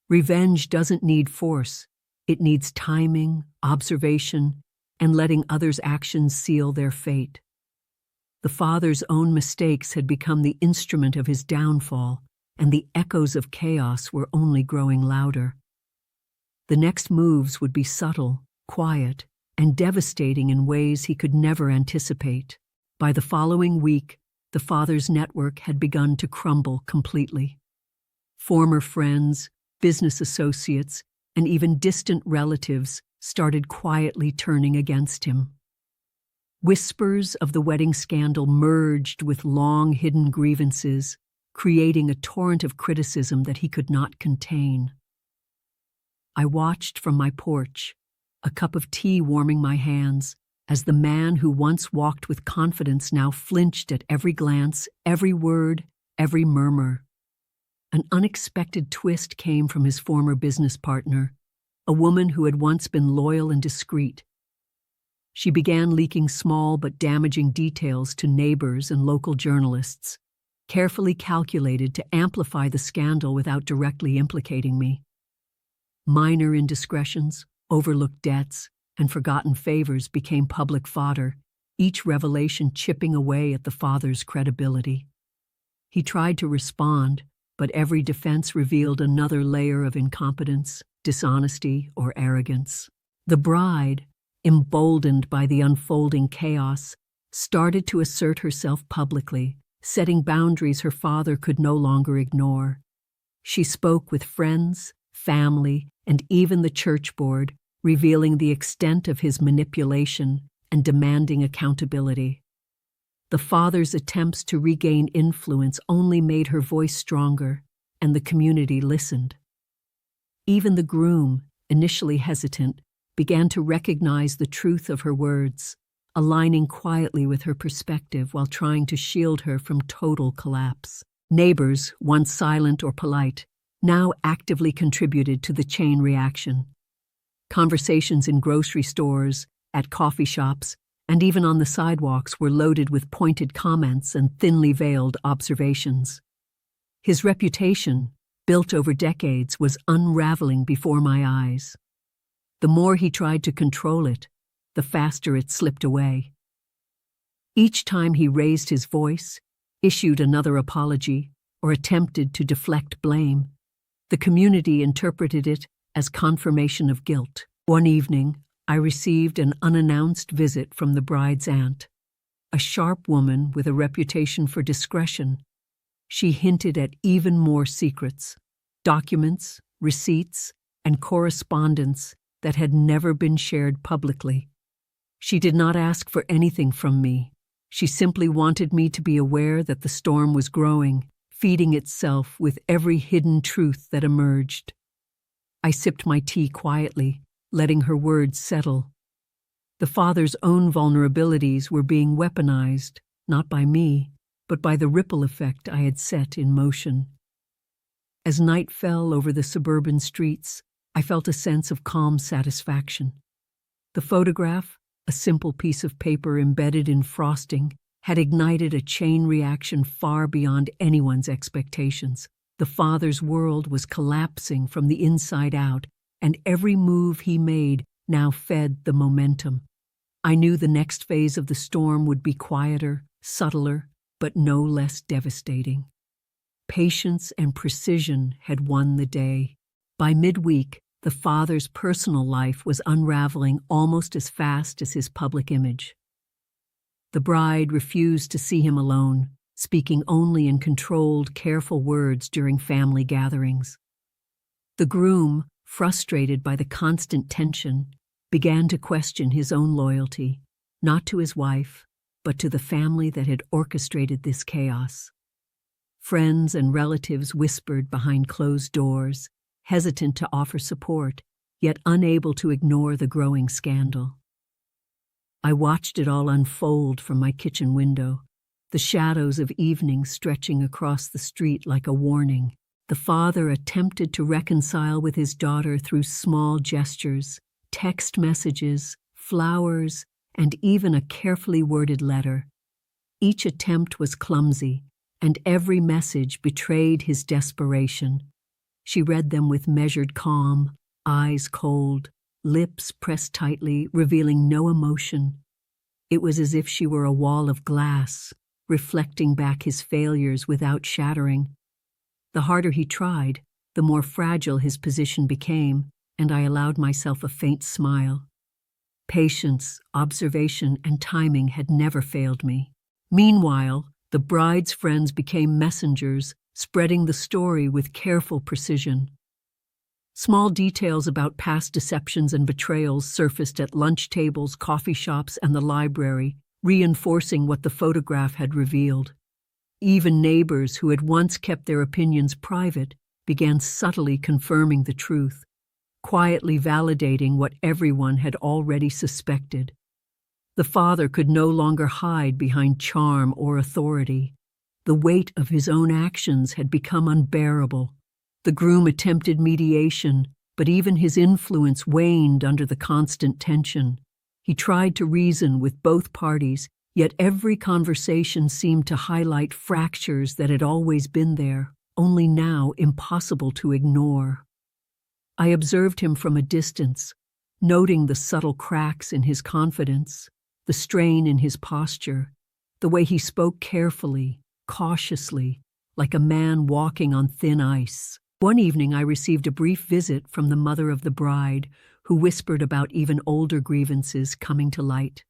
[SPEAKER 1] Revenge doesn't need force. It needs timing, observation, and letting others' actions seal their fate. The father's own mistakes had become the instrument of his downfall, and the echoes of chaos were only growing louder. The next moves would be subtle, quiet, and devastating in ways he could never anticipate. By the following week, the father's network had begun to crumble completely. Former friends, business associates, and even distant relatives started quietly turning against him. Whispers of the wedding scandal merged with long-hidden grievances, creating a torrent of criticism that he could not contain. I watched from my porch, a cup of tea warming my hands, as the man who once walked with confidence now flinched at every glance, every word, every murmur. An unexpected twist came from his former business partner, a woman who had once been loyal and discreet. She began leaking small but damaging details to neighbors and local journalists, carefully calculated to amplify the scandal without directly implicating me. Minor indiscretions, overlooked debts, and forgotten favors became public fodder, each revelation chipping away at the father's credibility. He tried to respond, but every defense revealed another layer of incompetence, dishonesty, or arrogance. The bride, emboldened by the unfolding chaos, started to assert herself publicly, setting boundaries her father could no longer ignore. She spoke with friends, family, and even the church board, revealing the extent of his manipulation and demanding accountability. The father's attempts to regain influence only made her voice stronger, and the community listened. Even the groom, initially hesitant, began to recognize the truth of her words, aligning quietly with her perspective while trying to shield her from total collapse. Neighbors, once silent or polite, now actively contributed to the chain reaction. Conversations in grocery stores, at coffee shops, and even on the sidewalks were loaded with pointed comments and thinly veiled observations. His reputation, built over decades, was unraveling before my eyes. The more he tried to control it, the faster it slipped away. Each time he raised his voice, issued another apology, or attempted to deflect blame, the community interpreted it as confirmation of guilt. One evening, I received an unannounced visit from the bride's aunt, a sharp woman with a reputation for discretion. She hinted at even more secrets, documents, receipts, and correspondence that had never been shared publicly. She did not ask for anything from me. She simply wanted me to be aware that the storm was growing, feeding itself with every hidden truth that emerged. I sipped my tea quietly, letting her words settle. The father's own vulnerabilities were being weaponized, not by me, but by the ripple effect I had set in motion. As night fell over the suburban streets, I felt a sense of calm satisfaction. The photograph, a simple piece of paper embedded in frosting, had ignited a chain reaction far beyond anyone's expectations. The father's world was collapsing from the inside out, and every move he made now fed the momentum. I knew the next phase of the storm would be quieter, subtler, but no less devastating. Patience and precision had won the day. By midweek, the father's personal life was unraveling almost as fast as his public image. The bride refused to see him alone, speaking only in controlled, careful words during family gatherings. The groom, frustrated by the constant tension, began to question his own loyalty, not to his wife, but to the family that had orchestrated this chaos. Friends and relatives whispered behind closed doors, hesitant to offer support, yet unable to ignore the growing scandal. I watched it all unfold from my kitchen window, the shadows of evening stretching across the street like a warning. The father attempted to reconcile with his daughter through small gestures, text messages, flowers, and even a carefully worded letter. Each attempt was clumsy, and every message betrayed his desperation. She read them with measured calm, eyes cold, lips pressed tightly, revealing no emotion. It was as if she were a wall of glass, reflecting back his failures without shattering. The harder he tried, the more fragile his position became, and I allowed myself a faint smile. Patience, observation, and timing had never failed me. Meanwhile, the bride's friends became messengers, spreading the story with careful precision. Small details about past deceptions and betrayals surfaced at lunch tables, coffee shops, and the library, reinforcing what the photograph had revealed. Even neighbors who had once kept their opinions private began subtly confirming the truth, quietly validating what everyone had already suspected. The father could no longer hide behind charm or authority. The weight of his own actions had become unbearable. The groom attempted mediation, but even his influence waned under the constant tension. He tried to reason with both parties, yet every conversation seemed to highlight fractures that had always been there, only now impossible to ignore. I observed him from a distance, noting the subtle cracks in his confidence, the strain in his posture, the way he spoke carefully, cautiously, like a man walking on thin ice. One evening I received a brief visit from the mother of the bride, who whispered about even older grievances coming to light.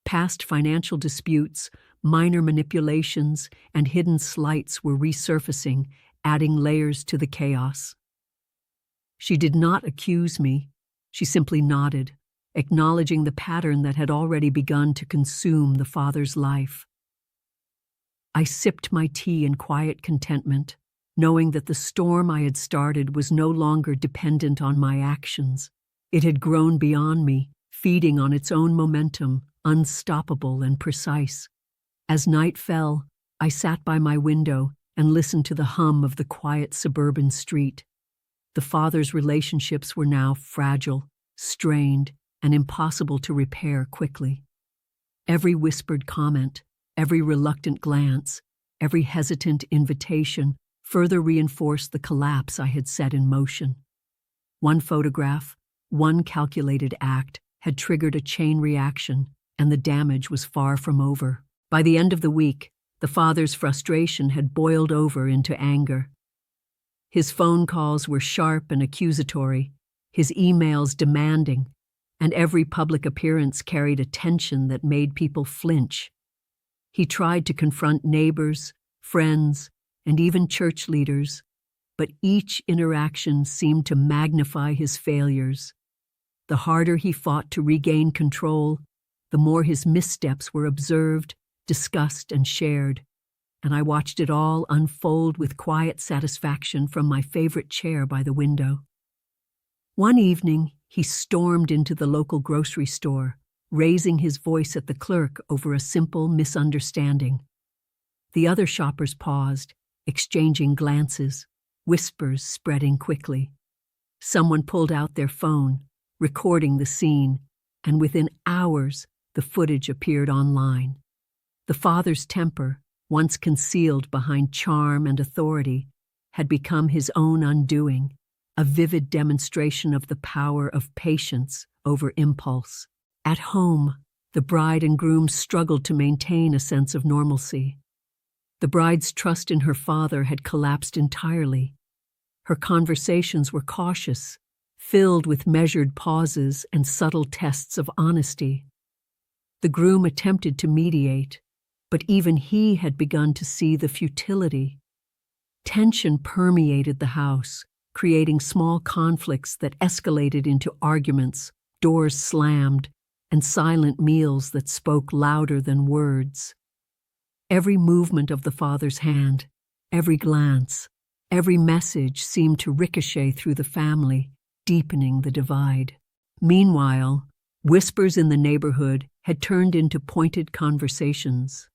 [SPEAKER 1] Past financial disputes, minor manipulations, and hidden slights were resurfacing, adding layers to the chaos. She did not accuse me. She simply nodded, acknowledging the pattern that had already begun to consume the father's life. I sipped my tea in quiet contentment, knowing that the storm I had started was no longer dependent on my actions. It had grown beyond me, feeding on its own momentum, unstoppable and precise. As night fell, I sat by my window and listened to the hum of the quiet suburban street. The father's relationships were now fragile, strained, and impossible to repair quickly. Every whispered comment, every reluctant glance, every hesitant invitation further reinforced the collapse I had set in motion. One photograph, one calculated act, had triggered a chain reaction, and the damage was far from over. By the end of the week, the father's frustration had boiled over into anger. His phone calls were sharp and accusatory, his emails demanding, and every public appearance carried a tension that made people flinch. He tried to confront neighbors, friends, and even church leaders, but each interaction seemed to magnify his failures. The harder he fought to regain control, the more his missteps were observed, discussed, and shared, and I watched it all unfold with quiet satisfaction from my favorite chair by the window. One evening, he stormed into the local grocery store, raising his voice at the clerk over a simple misunderstanding. The other shoppers paused, exchanging glances, whispers spreading quickly. Someone pulled out their phone, recording the scene, and within hours, the footage appeared online. The father's temper, once concealed behind charm and authority, had become his own undoing, a vivid demonstration of the power of patience over impulse. At home, the bride and groom struggled to maintain a sense of normalcy. The bride's trust in her father had collapsed entirely. Her conversations were cautious, filled with measured pauses and subtle tests of honesty. The groom attempted to mediate, but even he had begun to see the futility. Tension permeated the house, creating small conflicts that escalated into arguments, doors slammed, and silent meals that spoke louder than words. Every movement of the father's hand, every glance, every message seemed to ricochet through the family, deepening the divide. Meanwhile, whispers in the neighborhood had turned into pointed conversations.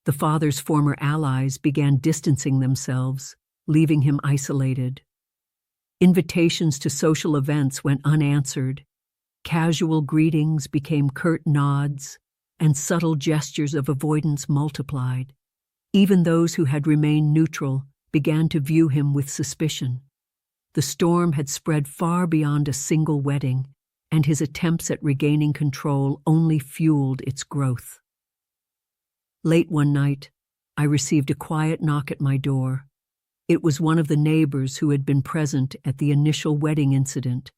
[SPEAKER 1] The father's former allies began distancing themselves, leaving him isolated. Invitations to social events went unanswered. Casual greetings became curt nods, and subtle gestures of avoidance multiplied. Even those who had remained neutral began to view him with suspicion. The storm had spread far beyond a single wedding, and his attempts at regaining control only fueled its growth. Late one night, I received a quiet knock at my door. It was one of the neighbors who had been present at the initial wedding incident.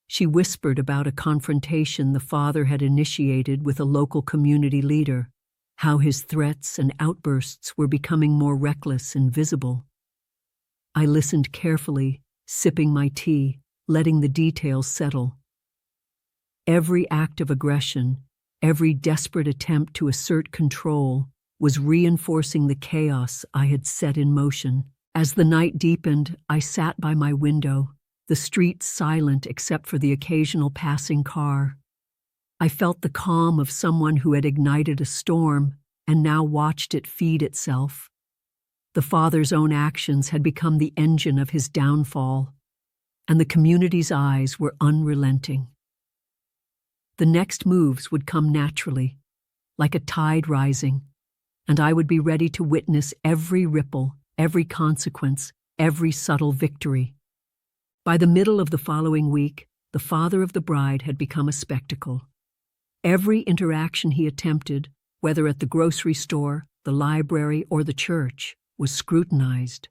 [SPEAKER 1] She whispered about a confrontation the father had initiated with a local community leader, how his threats and outbursts were becoming more reckless and visible. I listened carefully, sipping my tea, letting the details settle. Every act of aggression, every desperate attempt to assert control, was reinforcing the chaos I had set in motion. As the night deepened, I sat by my window, the street silent except for the occasional passing car. I felt the calm of someone who had ignited a storm and now watched it feed itself. The father's own actions had become the engine of his downfall, and the community's eyes were unrelenting. The next moves would come naturally, like a tide rising, and I would be ready to witness every ripple, every consequence, every subtle victory. By the middle of the following week, the father of the bride had become a spectacle. Every interaction he attempted, whether at the grocery store, the library, or the church, was scrutinized.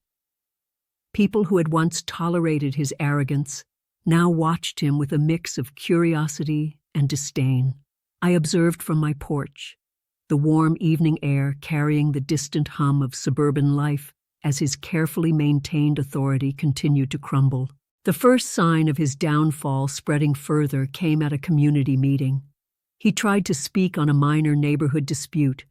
[SPEAKER 1] People who had once tolerated his arrogance now watched him with a mix of curiosity and disdain. I observed from my porch, the warm evening air carrying the distant hum of suburban life as his carefully maintained authority continued to crumble. The first sign of his downfall spreading further came at a community meeting. He tried to speak on a minor neighborhood dispute,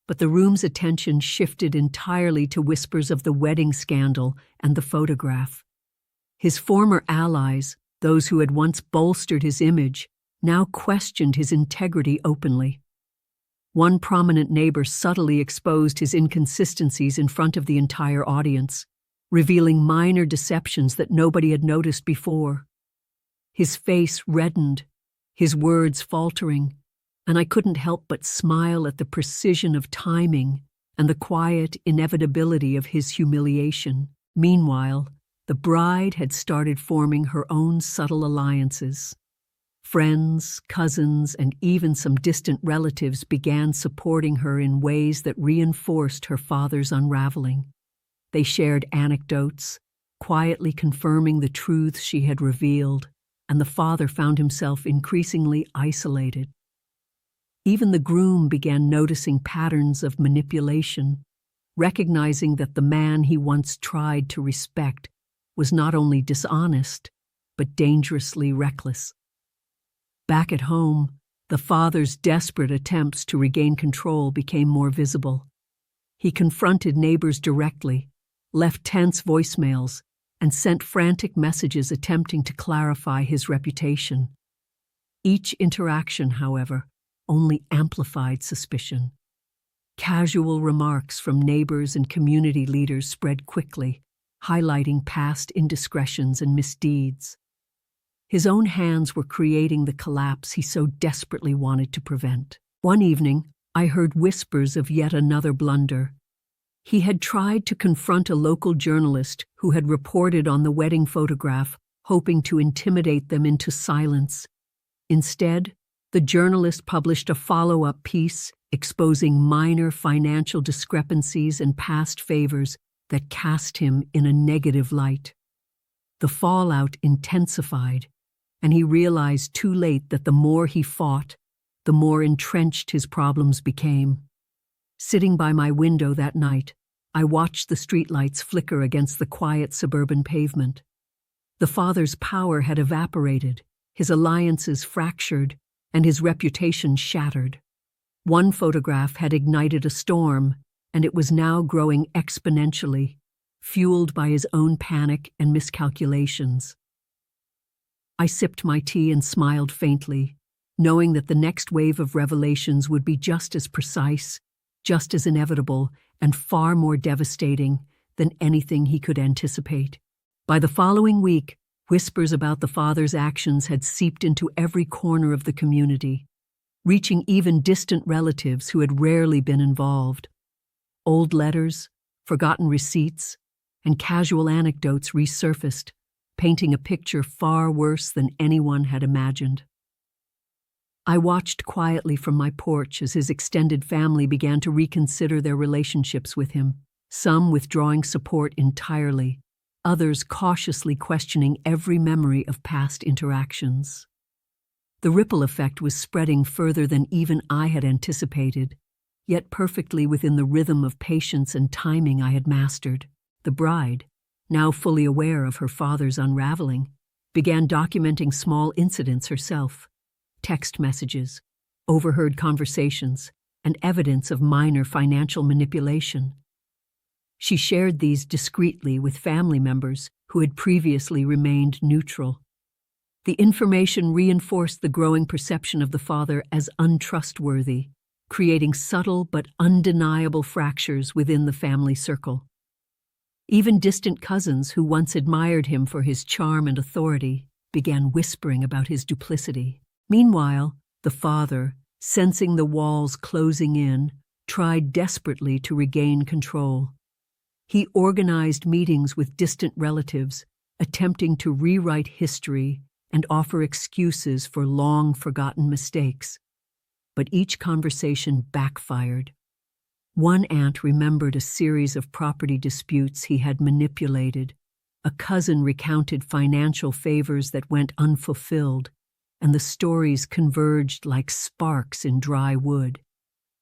[SPEAKER 1] but the room's attention shifted entirely to whispers of the wedding scandal and the photograph. His former allies, those who had once bolstered his image, now questioned his integrity openly. One prominent neighbor subtly exposed his inconsistencies in front of the entire audience, revealing minor deceptions that nobody had noticed before. His face reddened, his words faltering, and I couldn't help but smile at the precision of timing and the quiet inevitability of his humiliation. Meanwhile, the bride had started forming her own subtle alliances. Friends, cousins, and even some distant relatives began supporting her in ways that reinforced her father's unraveling. They shared anecdotes, quietly confirming the truths she had revealed, and the father found himself increasingly isolated. Even the groom began noticing patterns of manipulation, recognizing that the man he once tried to respect was not only dishonest, but dangerously reckless. Back at home, the father's desperate attempts to regain control became more visible. He confronted neighbors directly, left tense voicemails, and sent frantic messages attempting to clarify his reputation. Each interaction, however, only amplified suspicion. Casual remarks from neighbors and community leaders spread quickly, highlighting past indiscretions and misdeeds. His own hands were creating the collapse he so desperately wanted to prevent. One evening, I heard whispers of yet another blunder. He had tried to confront a local journalist who had reported on the wedding photograph, hoping to intimidate them into silence. Instead, the journalist published a follow-up piece exposing minor financial discrepancies and past favors that cast him in a negative light. The fallout intensified, and he realized too late that the more he fought, the more entrenched his problems became. Sitting by my window that night, I watched the streetlights flicker against the quiet suburban pavement. The father's power had evaporated, his alliances fractured, and his reputation shattered. One photograph had ignited a storm, and it was now growing exponentially, fueled by his own panic and miscalculations. I sipped my tea and smiled faintly, knowing that the next wave of revelations would be just as precise, just as inevitable, and far more devastating than anything he could anticipate. By the following week, whispers about the father's actions had seeped into every corner of the community, reaching even distant relatives who had rarely been involved. Old letters, forgotten receipts, and casual anecdotes resurfaced, painting a picture far worse than anyone had imagined. I watched quietly from my porch as his extended family began to reconsider their relationships with him, some withdrawing support entirely, others cautiously questioning every memory of past interactions. The ripple effect was spreading further than even I had anticipated, yet perfectly within the rhythm of patience and timing I had mastered. The bride, now fully aware of her father's unraveling, began documenting small incidents herself: text messages, overheard conversations, and evidence of minor financial manipulation. She shared these discreetly with family members who had previously remained neutral. The information reinforced the growing perception of the father as untrustworthy, creating subtle but undeniable fractures within the family circle. Even distant cousins who once admired him for his charm and authority began whispering about his duplicity. Meanwhile, the father, sensing the walls closing in, tried desperately to regain control. He organized meetings with distant relatives, attempting to rewrite history and offer excuses for long-forgotten mistakes. But each conversation backfired. One aunt remembered a series of property disputes he had manipulated, A cousin recounted financial favors that went unfulfilled, and the stories converged like sparks in dry wood.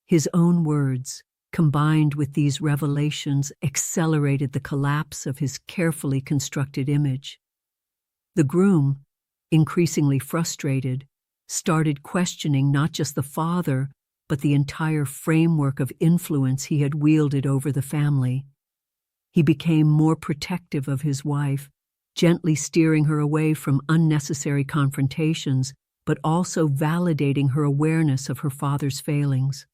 [SPEAKER 1] His own words, combined with these revelations, accelerated the collapse of his carefully constructed image. The groom, increasingly frustrated, started questioning not just the father, but the entire framework of influence he had wielded over the family. He became more protective of his wife, gently steering her away from unnecessary confrontations, but also validating her awareness of her father's failings.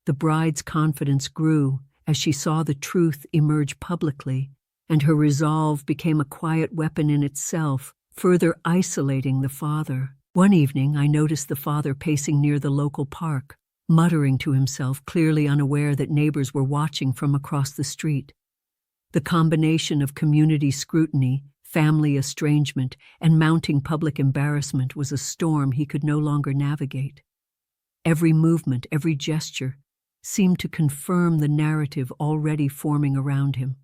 [SPEAKER 1] The bride's confidence grew as she saw the truth emerge publicly, and her resolve became a quiet weapon in itself, further isolating the father. One evening, I noticed the father pacing near the local park, muttering to himself, clearly unaware that neighbors were watching from across the street. The combination of community scrutiny, family estrangement, and mounting public embarrassment was a storm he could no longer navigate. Every movement, every gesture, seemed to confirm the narrative already forming around him.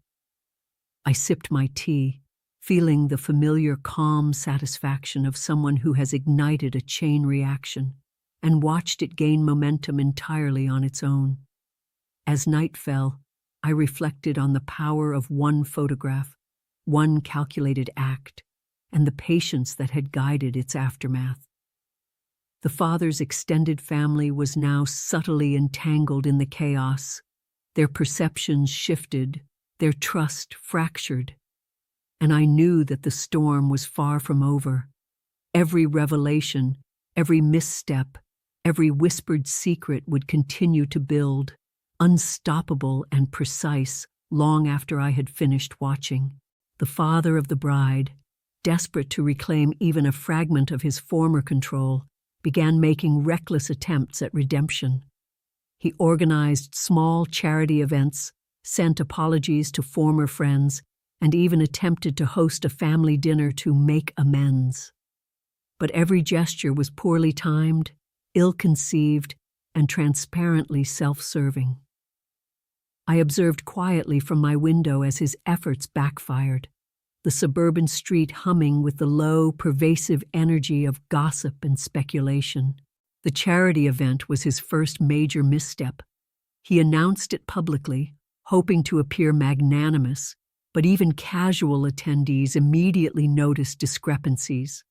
[SPEAKER 1] I sipped my tea, feeling the familiar calm satisfaction of someone who has ignited a chain reaction, and watched it gain momentum entirely on its own. As night fell, I reflected on the power of one photograph, one calculated act, and the patience that had guided its aftermath. The father's extended family was now subtly entangled in the chaos. Their perceptions shifted, their trust fractured, and I knew that the storm was far from over. Every revelation, every misstep, every whispered secret would continue to build, unstoppable and precise, long after I had finished watching. The father of the bride, desperate to reclaim even a fragment of his former control, began making reckless attempts at redemption. He organized small charity events, sent apologies to former friends, and even attempted to host a family dinner to make amends. But every gesture was poorly timed, ill-conceived, and transparently self-serving. I observed quietly from my window as his efforts backfired, the suburban street humming with the low, pervasive energy of gossip and speculation. The charity event was his first major misstep. He announced it publicly, hoping to appear magnanimous, but even casual attendees immediately noticed discrepancies.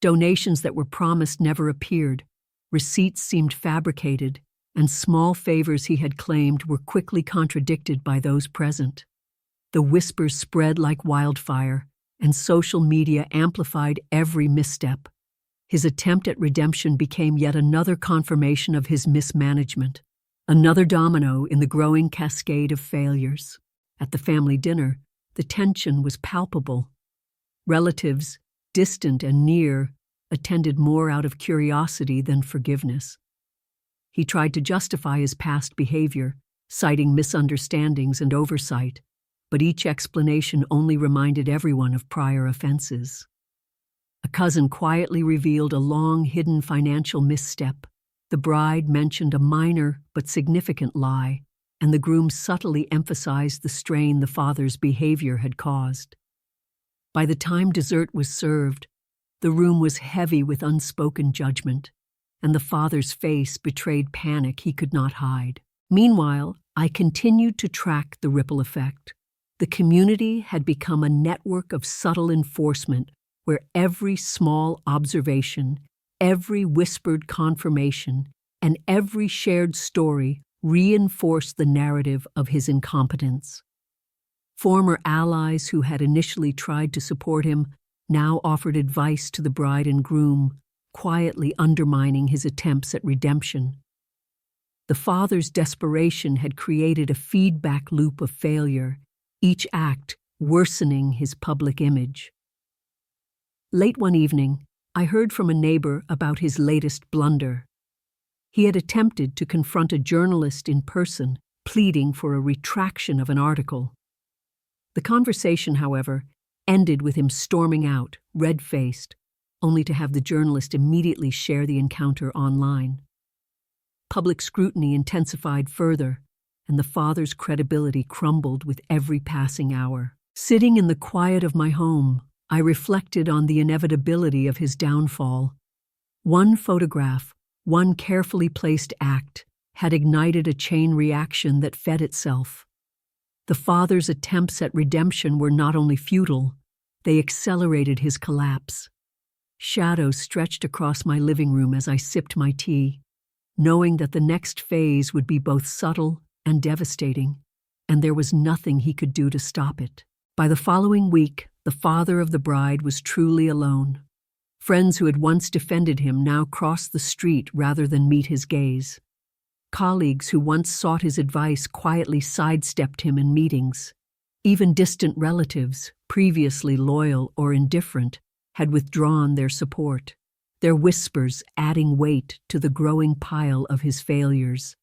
[SPEAKER 1] Donations that were promised never appeared, receipts seemed fabricated, and small favors he had claimed were quickly contradicted by those present. The whispers spread like wildfire, and social media amplified every misstep. His attempt at redemption became yet another confirmation of his mismanagement, another domino in the growing cascade of failures. At the family dinner, the tension was palpable. Relatives, distant and near, attended more out of curiosity than forgiveness. He tried to justify his past behavior, citing misunderstandings and oversight, but each explanation only reminded everyone of prior offenses. A cousin quietly revealed a long-hidden financial misstep. The bride mentioned a minor but significant lie, and the groom subtly emphasized the strain the father's behavior had caused. By the time dessert was served, the room was heavy with unspoken judgment, and the father's face betrayed panic he could not hide. Meanwhile, I continued to track the ripple effect. The community had become a network of subtle enforcement where every small observation, every whispered confirmation, and every shared story reinforced the narrative of his incompetence. Former allies who had initially tried to support him now offered advice to the bride and groom, quietly undermining his attempts at redemption. The father's desperation had created a feedback loop of failure, each act worsening his public image. Late one evening, I heard from a neighbor about his latest blunder. He had attempted to confront a journalist in person, pleading for a retraction of an article. The conversation, however, ended with him storming out, red-faced, only to have the journalist immediately share the encounter online. Public scrutiny intensified further, and the father's credibility crumbled with every passing hour. Sitting in the quiet of my home, I reflected on the inevitability of his downfall. One photograph, one carefully placed act, had ignited a chain reaction that fed itself. The father's attempts at redemption were not only futile, they accelerated his collapse. Shadows stretched across my living room as I sipped my tea, knowing that the next phase would be both subtle and devastating, and there was nothing he could do to stop it. By the following week, the father of the bride was truly alone. Friends who had once defended him now crossed the street rather than meet his gaze. Colleagues who once sought his advice quietly sidestepped him in meetings. Even distant relatives, previously loyal or indifferent, had withdrawn their support, their whispers adding weight to the growing pile of his failures.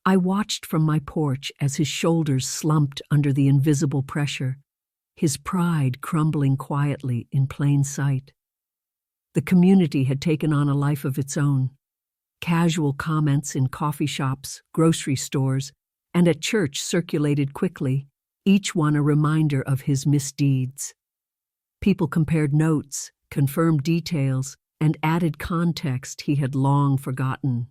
[SPEAKER 1] I watched from my porch as his shoulders slumped under the invisible pressure, his pride crumbling quietly in plain sight. The community had taken on a life of its own. Casual comments in coffee shops, grocery stores, and at church circulated quickly, each one a reminder of his misdeeds. People compared notes, confirmed details, and added context he had long forgotten.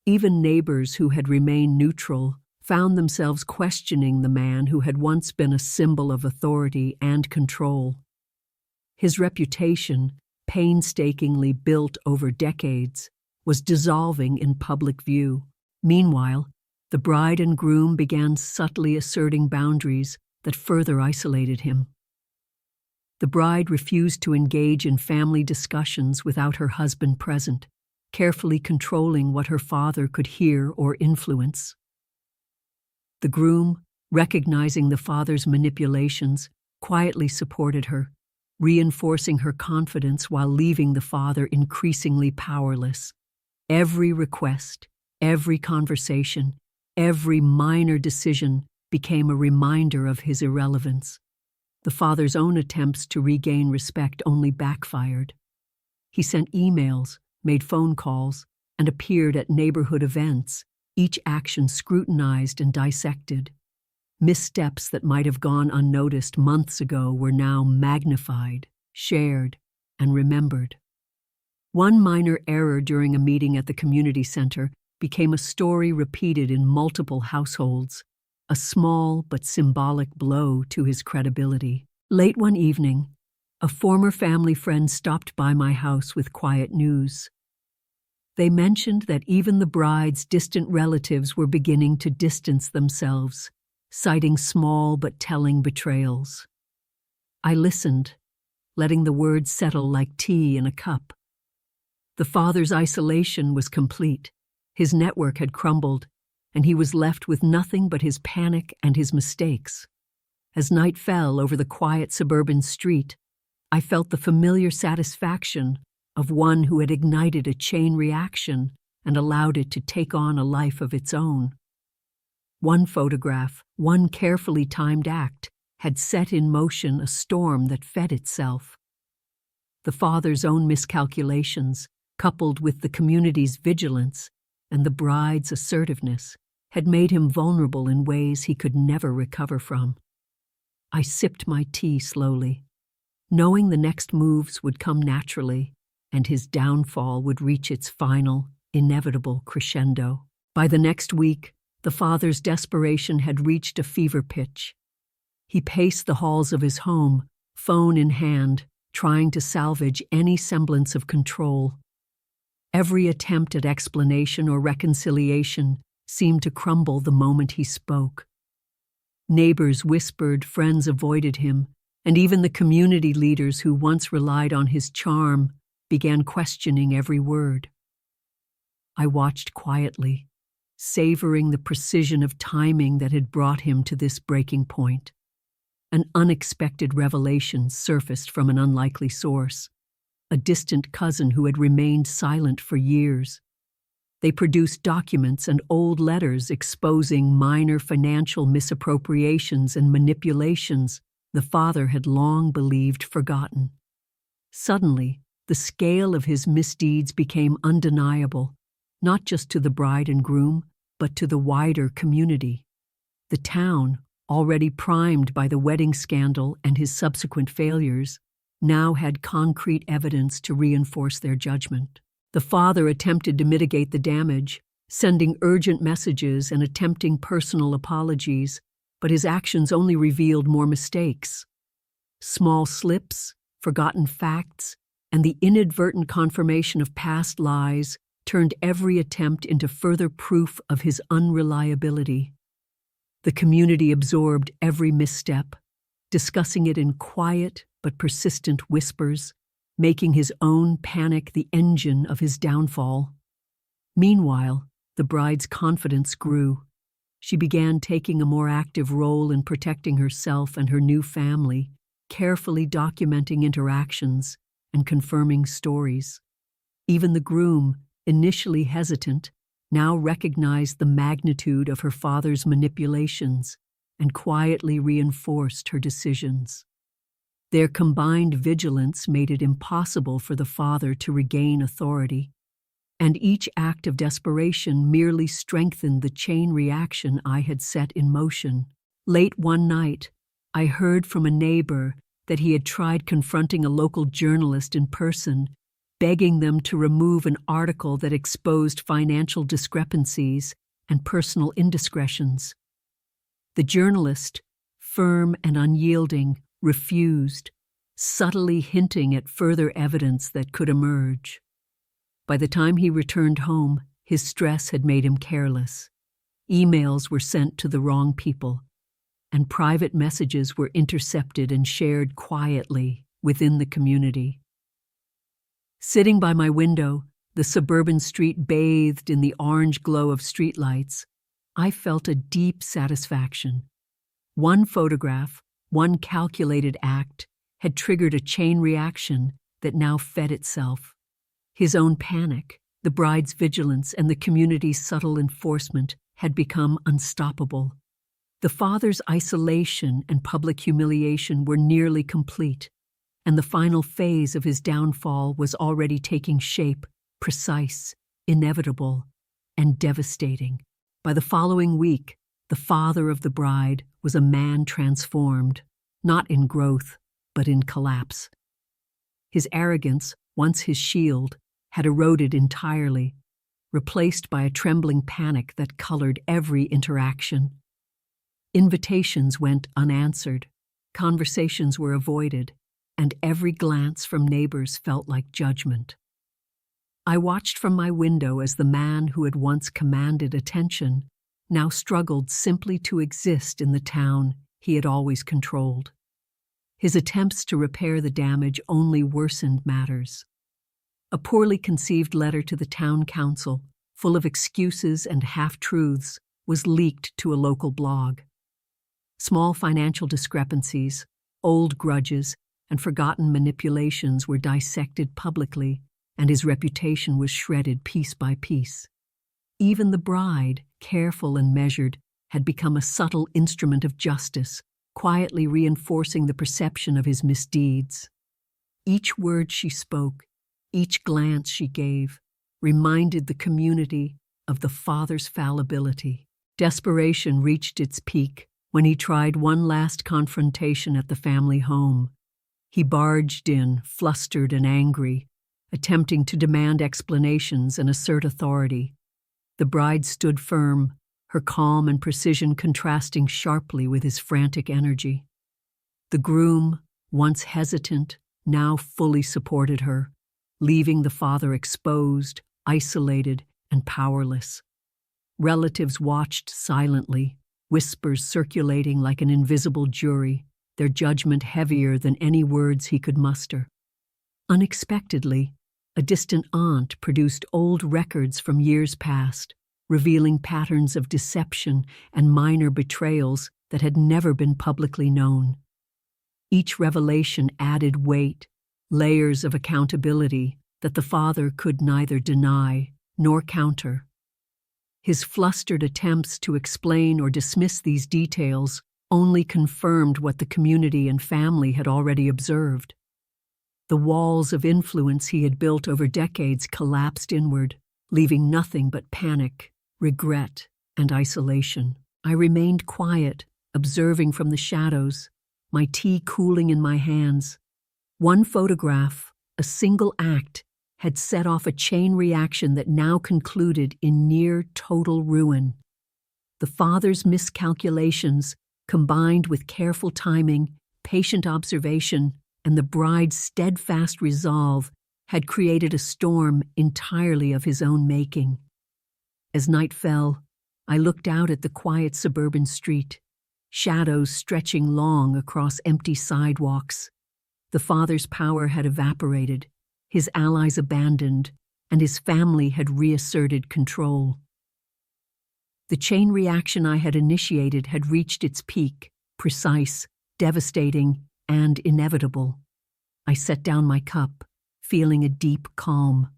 [SPEAKER 1] Even neighbors who had remained neutral found themselves questioning the man who had once been a symbol of authority and control. His reputation, painstakingly built over decades, was dissolving in public view. Meanwhile, the bride and groom began subtly asserting boundaries that further isolated him. The bride refused to engage in family discussions without her husband present, carefully controlling what her father could hear or influence. The groom, recognizing the father's manipulations, quietly supported her, reinforcing her confidence while leaving the father increasingly powerless. Every request, every conversation, every minor decision became a reminder of his irrelevance. The father's own attempts to regain respect only backfired. He sent emails, made phone calls, and appeared at neighborhood events, each action scrutinized and dissected. Missteps that might have gone unnoticed months ago were now magnified, shared, and remembered. One minor error during a meeting at the community center became a story repeated in multiple households, a small but symbolic blow to his credibility. Late one evening, a former family friend stopped by my house with quiet news. They mentioned that even the bride's distant relatives were beginning to distance themselves, citing small but telling betrayals. I listened, letting the words settle like tea in a cup. The father's isolation was complete. His network had crumbled, and he was left with nothing but his panic and his mistakes. As night fell over the quiet suburban street, I felt the familiar satisfaction of one who had ignited a chain reaction and allowed it to take on a life of its own. One photograph, one carefully timed act, had set in motion a storm that fed itself. The father's own miscalculations, coupled with the community's vigilance and the bride's assertiveness, had made him vulnerable in ways he could never recover from. I sipped my tea slowly, knowing the next moves would come naturally and his downfall would reach its final, inevitable crescendo. By the next week, the father's desperation had reached a fever pitch. He paced the halls of his home, phone in hand, trying to salvage any semblance of control. Every attempt at explanation or reconciliation seemed to crumble the moment he spoke. Neighbors whispered, friends avoided him, and even the community leaders who once relied on his charm began questioning every word. I watched quietly, savoring the precision of timing that had brought him to this breaking point. An unexpected revelation surfaced from an unlikely source, a distant cousin who had remained silent for years. They produced documents and old letters exposing minor financial misappropriations and manipulations the father had long believed forgotten. Suddenly, the scale of his misdeeds became undeniable, not just to the bride and groom, but to the wider community. The town, already primed by the wedding scandal and his subsequent failures, now had concrete evidence to reinforce their judgment. The father attempted to mitigate the damage, sending urgent messages and attempting personal apologies, but his actions only revealed more mistakes. Small slips, forgotten facts, and the inadvertent confirmation of past lies turned every attempt into further proof of his unreliability. The community absorbed every misstep, discussing it in quiet but persistent whispers, making his own panic the engine of his downfall. Meanwhile, the bride's confidence grew. She began taking a more active role in protecting herself and her new family, carefully documenting interactions and confirming stories. Even the groom, initially hesitant, now recognized the magnitude of her father's manipulations and quietly reinforced her decisions. Their combined vigilance made it impossible for the father to regain authority, and each act of desperation merely strengthened the chain reaction I had set in motion. Late one night, I heard from a neighbor that he had tried confronting a local journalist in person, begging them to remove an article that exposed financial discrepancies and personal indiscretions. The journalist, firm and unyielding, refused, subtly hinting at further evidence that could emerge. By the time he returned home, his stress had made him careless. Emails were sent to the wrong people, and private messages were intercepted and shared quietly within the community. Sitting by my window, the suburban street bathed in the orange glow of streetlights, I felt a deep satisfaction. One photograph, one calculated act, had triggered a chain reaction that now fed itself. His own panic, the bride's vigilance, and the community's subtle enforcement had become unstoppable. The father's isolation and public humiliation were nearly complete, and the final phase of his downfall was already taking shape, precise, inevitable, and devastating. By the following week, the father of the bride was a man transformed, not in growth, but in collapse. His arrogance, once his shield, had eroded entirely, replaced by a trembling panic that colored every interaction. Invitations went unanswered, conversations were avoided, and every glance from neighbors felt like judgment. I watched from my window as the man who had once commanded attention now struggled simply to exist in the town he had always controlled. His attempts to repair the damage only worsened matters. A poorly conceived letter to the town council, full of excuses and half-truths, was leaked to a local blog. Small financial discrepancies, old grudges, and forgotten manipulations were dissected publicly, and his reputation was shredded piece by piece. Even the bride, careful and measured, had become a subtle instrument of justice, quietly reinforcing the perception of his misdeeds. Each word she spoke, each glance she gave, reminded the community of the father's fallibility. Desperation reached its peak when he tried one last confrontation at the family home. He barged in, flustered and angry, attempting to demand explanations and assert authority. The bride stood firm, her calm and precision contrasting sharply with his frantic energy. The groom, once hesitant, now fully supported her, leaving the father exposed, isolated, and powerless. Relatives watched silently, whispers circulating like an invisible jury, their judgment heavier than any words he could muster. Unexpectedly, a distant aunt produced old records from years past, revealing patterns of deception and minor betrayals that had never been publicly known. Each revelation added weight, layers of accountability that the father could neither deny nor counter. His flustered attempts to explain or dismiss these details only confirmed what the community and family had already observed. The walls of influence he had built over decades collapsed inward, leaving nothing but panic, regret, and isolation. I remained quiet, observing from the shadows, my tea cooling in my hands. One photograph, a single act, had set off a chain reaction that now concluded in near total ruin. The father's miscalculations, combined with careful timing, patient observation, and the bride's steadfast resolve, had created a storm entirely of his own making. As night fell, I looked out at the quiet suburban street, shadows stretching long across empty sidewalks. The father's power had evaporated, his allies abandoned, and his family had reasserted control. The chain reaction I had initiated had reached its peak, precise, devastating, and inevitable. I set down my cup, feeling a deep calm.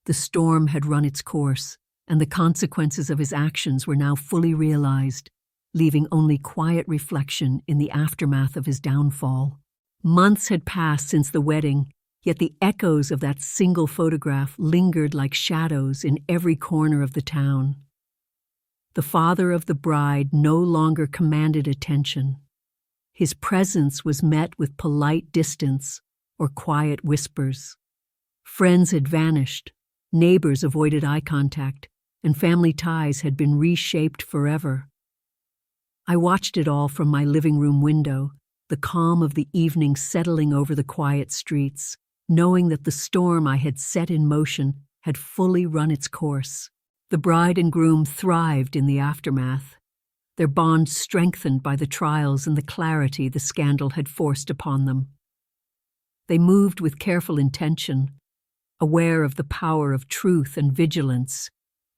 [SPEAKER 1] The storm had run its course, and the consequences of his actions were now fully realized, leaving only quiet reflection in the aftermath of his downfall. Months had passed since the wedding, yet the echoes of that single photograph lingered like shadows in every corner of the town. The father of the bride no longer commanded attention. His presence was met with polite distance or quiet whispers. Friends had vanished, neighbors avoided eye contact, and family ties had been reshaped forever. I watched it all from my living room window, the calm of the evening settling over the quiet streets, knowing that the storm I had set in motion had fully run its course. The bride and groom thrived in the aftermath, their bond strengthened by the trials and the clarity the scandal had forced upon them. They moved with careful intention, aware of the power of truth and vigilance,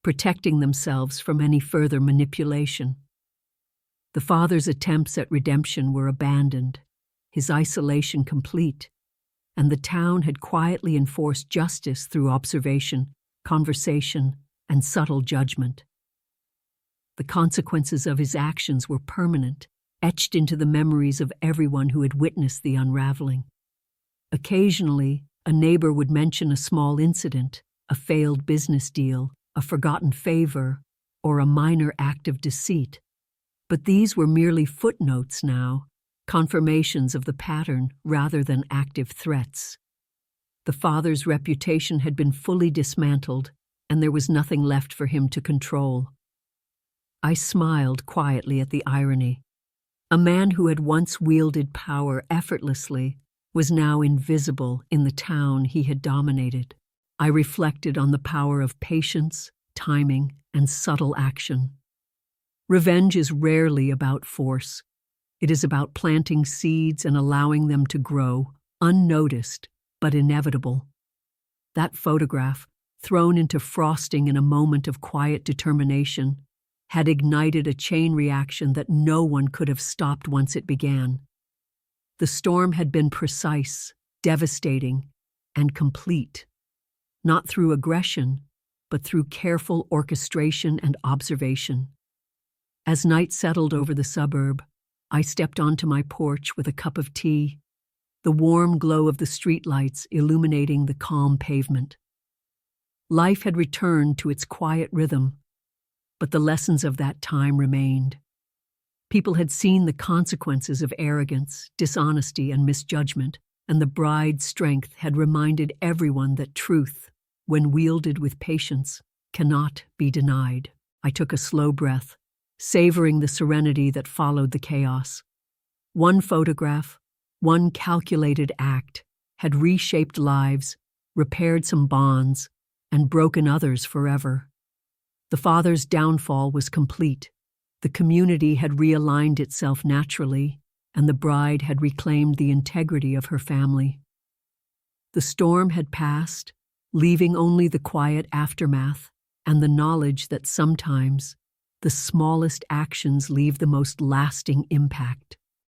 [SPEAKER 1] protecting themselves from any further manipulation. The father's attempts at redemption were abandoned, his isolation complete, and the town had quietly enforced justice through observation, conversation, and subtle judgment. The consequences of his actions were permanent, etched into the memories of everyone who had witnessed the unraveling. Occasionally, a neighbor would mention a small incident, a failed business deal, a forgotten favor, or a minor act of deceit. But these were merely footnotes now, confirmations of the pattern rather than active threats. The father's reputation had been fully dismantled, and there was nothing left for him to control. I smiled quietly at the irony. A man who had once wielded power effortlessly was now invisible in the town he had dominated. I reflected on the power of patience, timing, and subtle action. Revenge is rarely about force. It is about planting seeds and allowing them to grow, unnoticed but inevitable. That photograph, thrown into frosting in a moment of quiet determination, had ignited a chain reaction that no one could have stopped once it began. The storm had been precise, devastating, and complete, not through aggression, but through careful orchestration and observation. As night settled over the suburb, I stepped onto my porch with a cup of tea, the warm glow of the streetlights illuminating the calm pavement. Life had returned to its quiet rhythm, but the lessons of that time remained. People had seen the consequences of arrogance, dishonesty, and misjudgment, and the bride's strength had reminded everyone that truth, when wielded with patience, cannot be denied. I took a slow breath, savoring the serenity that followed the chaos. One photograph, one calculated act, had reshaped lives, repaired some bonds, and broken others forever. The father's downfall was complete. The community had realigned itself naturally, and the bride had reclaimed the integrity of her family. The storm had passed, leaving only the quiet aftermath and the knowledge that sometimes the smallest actions leave the most lasting impact.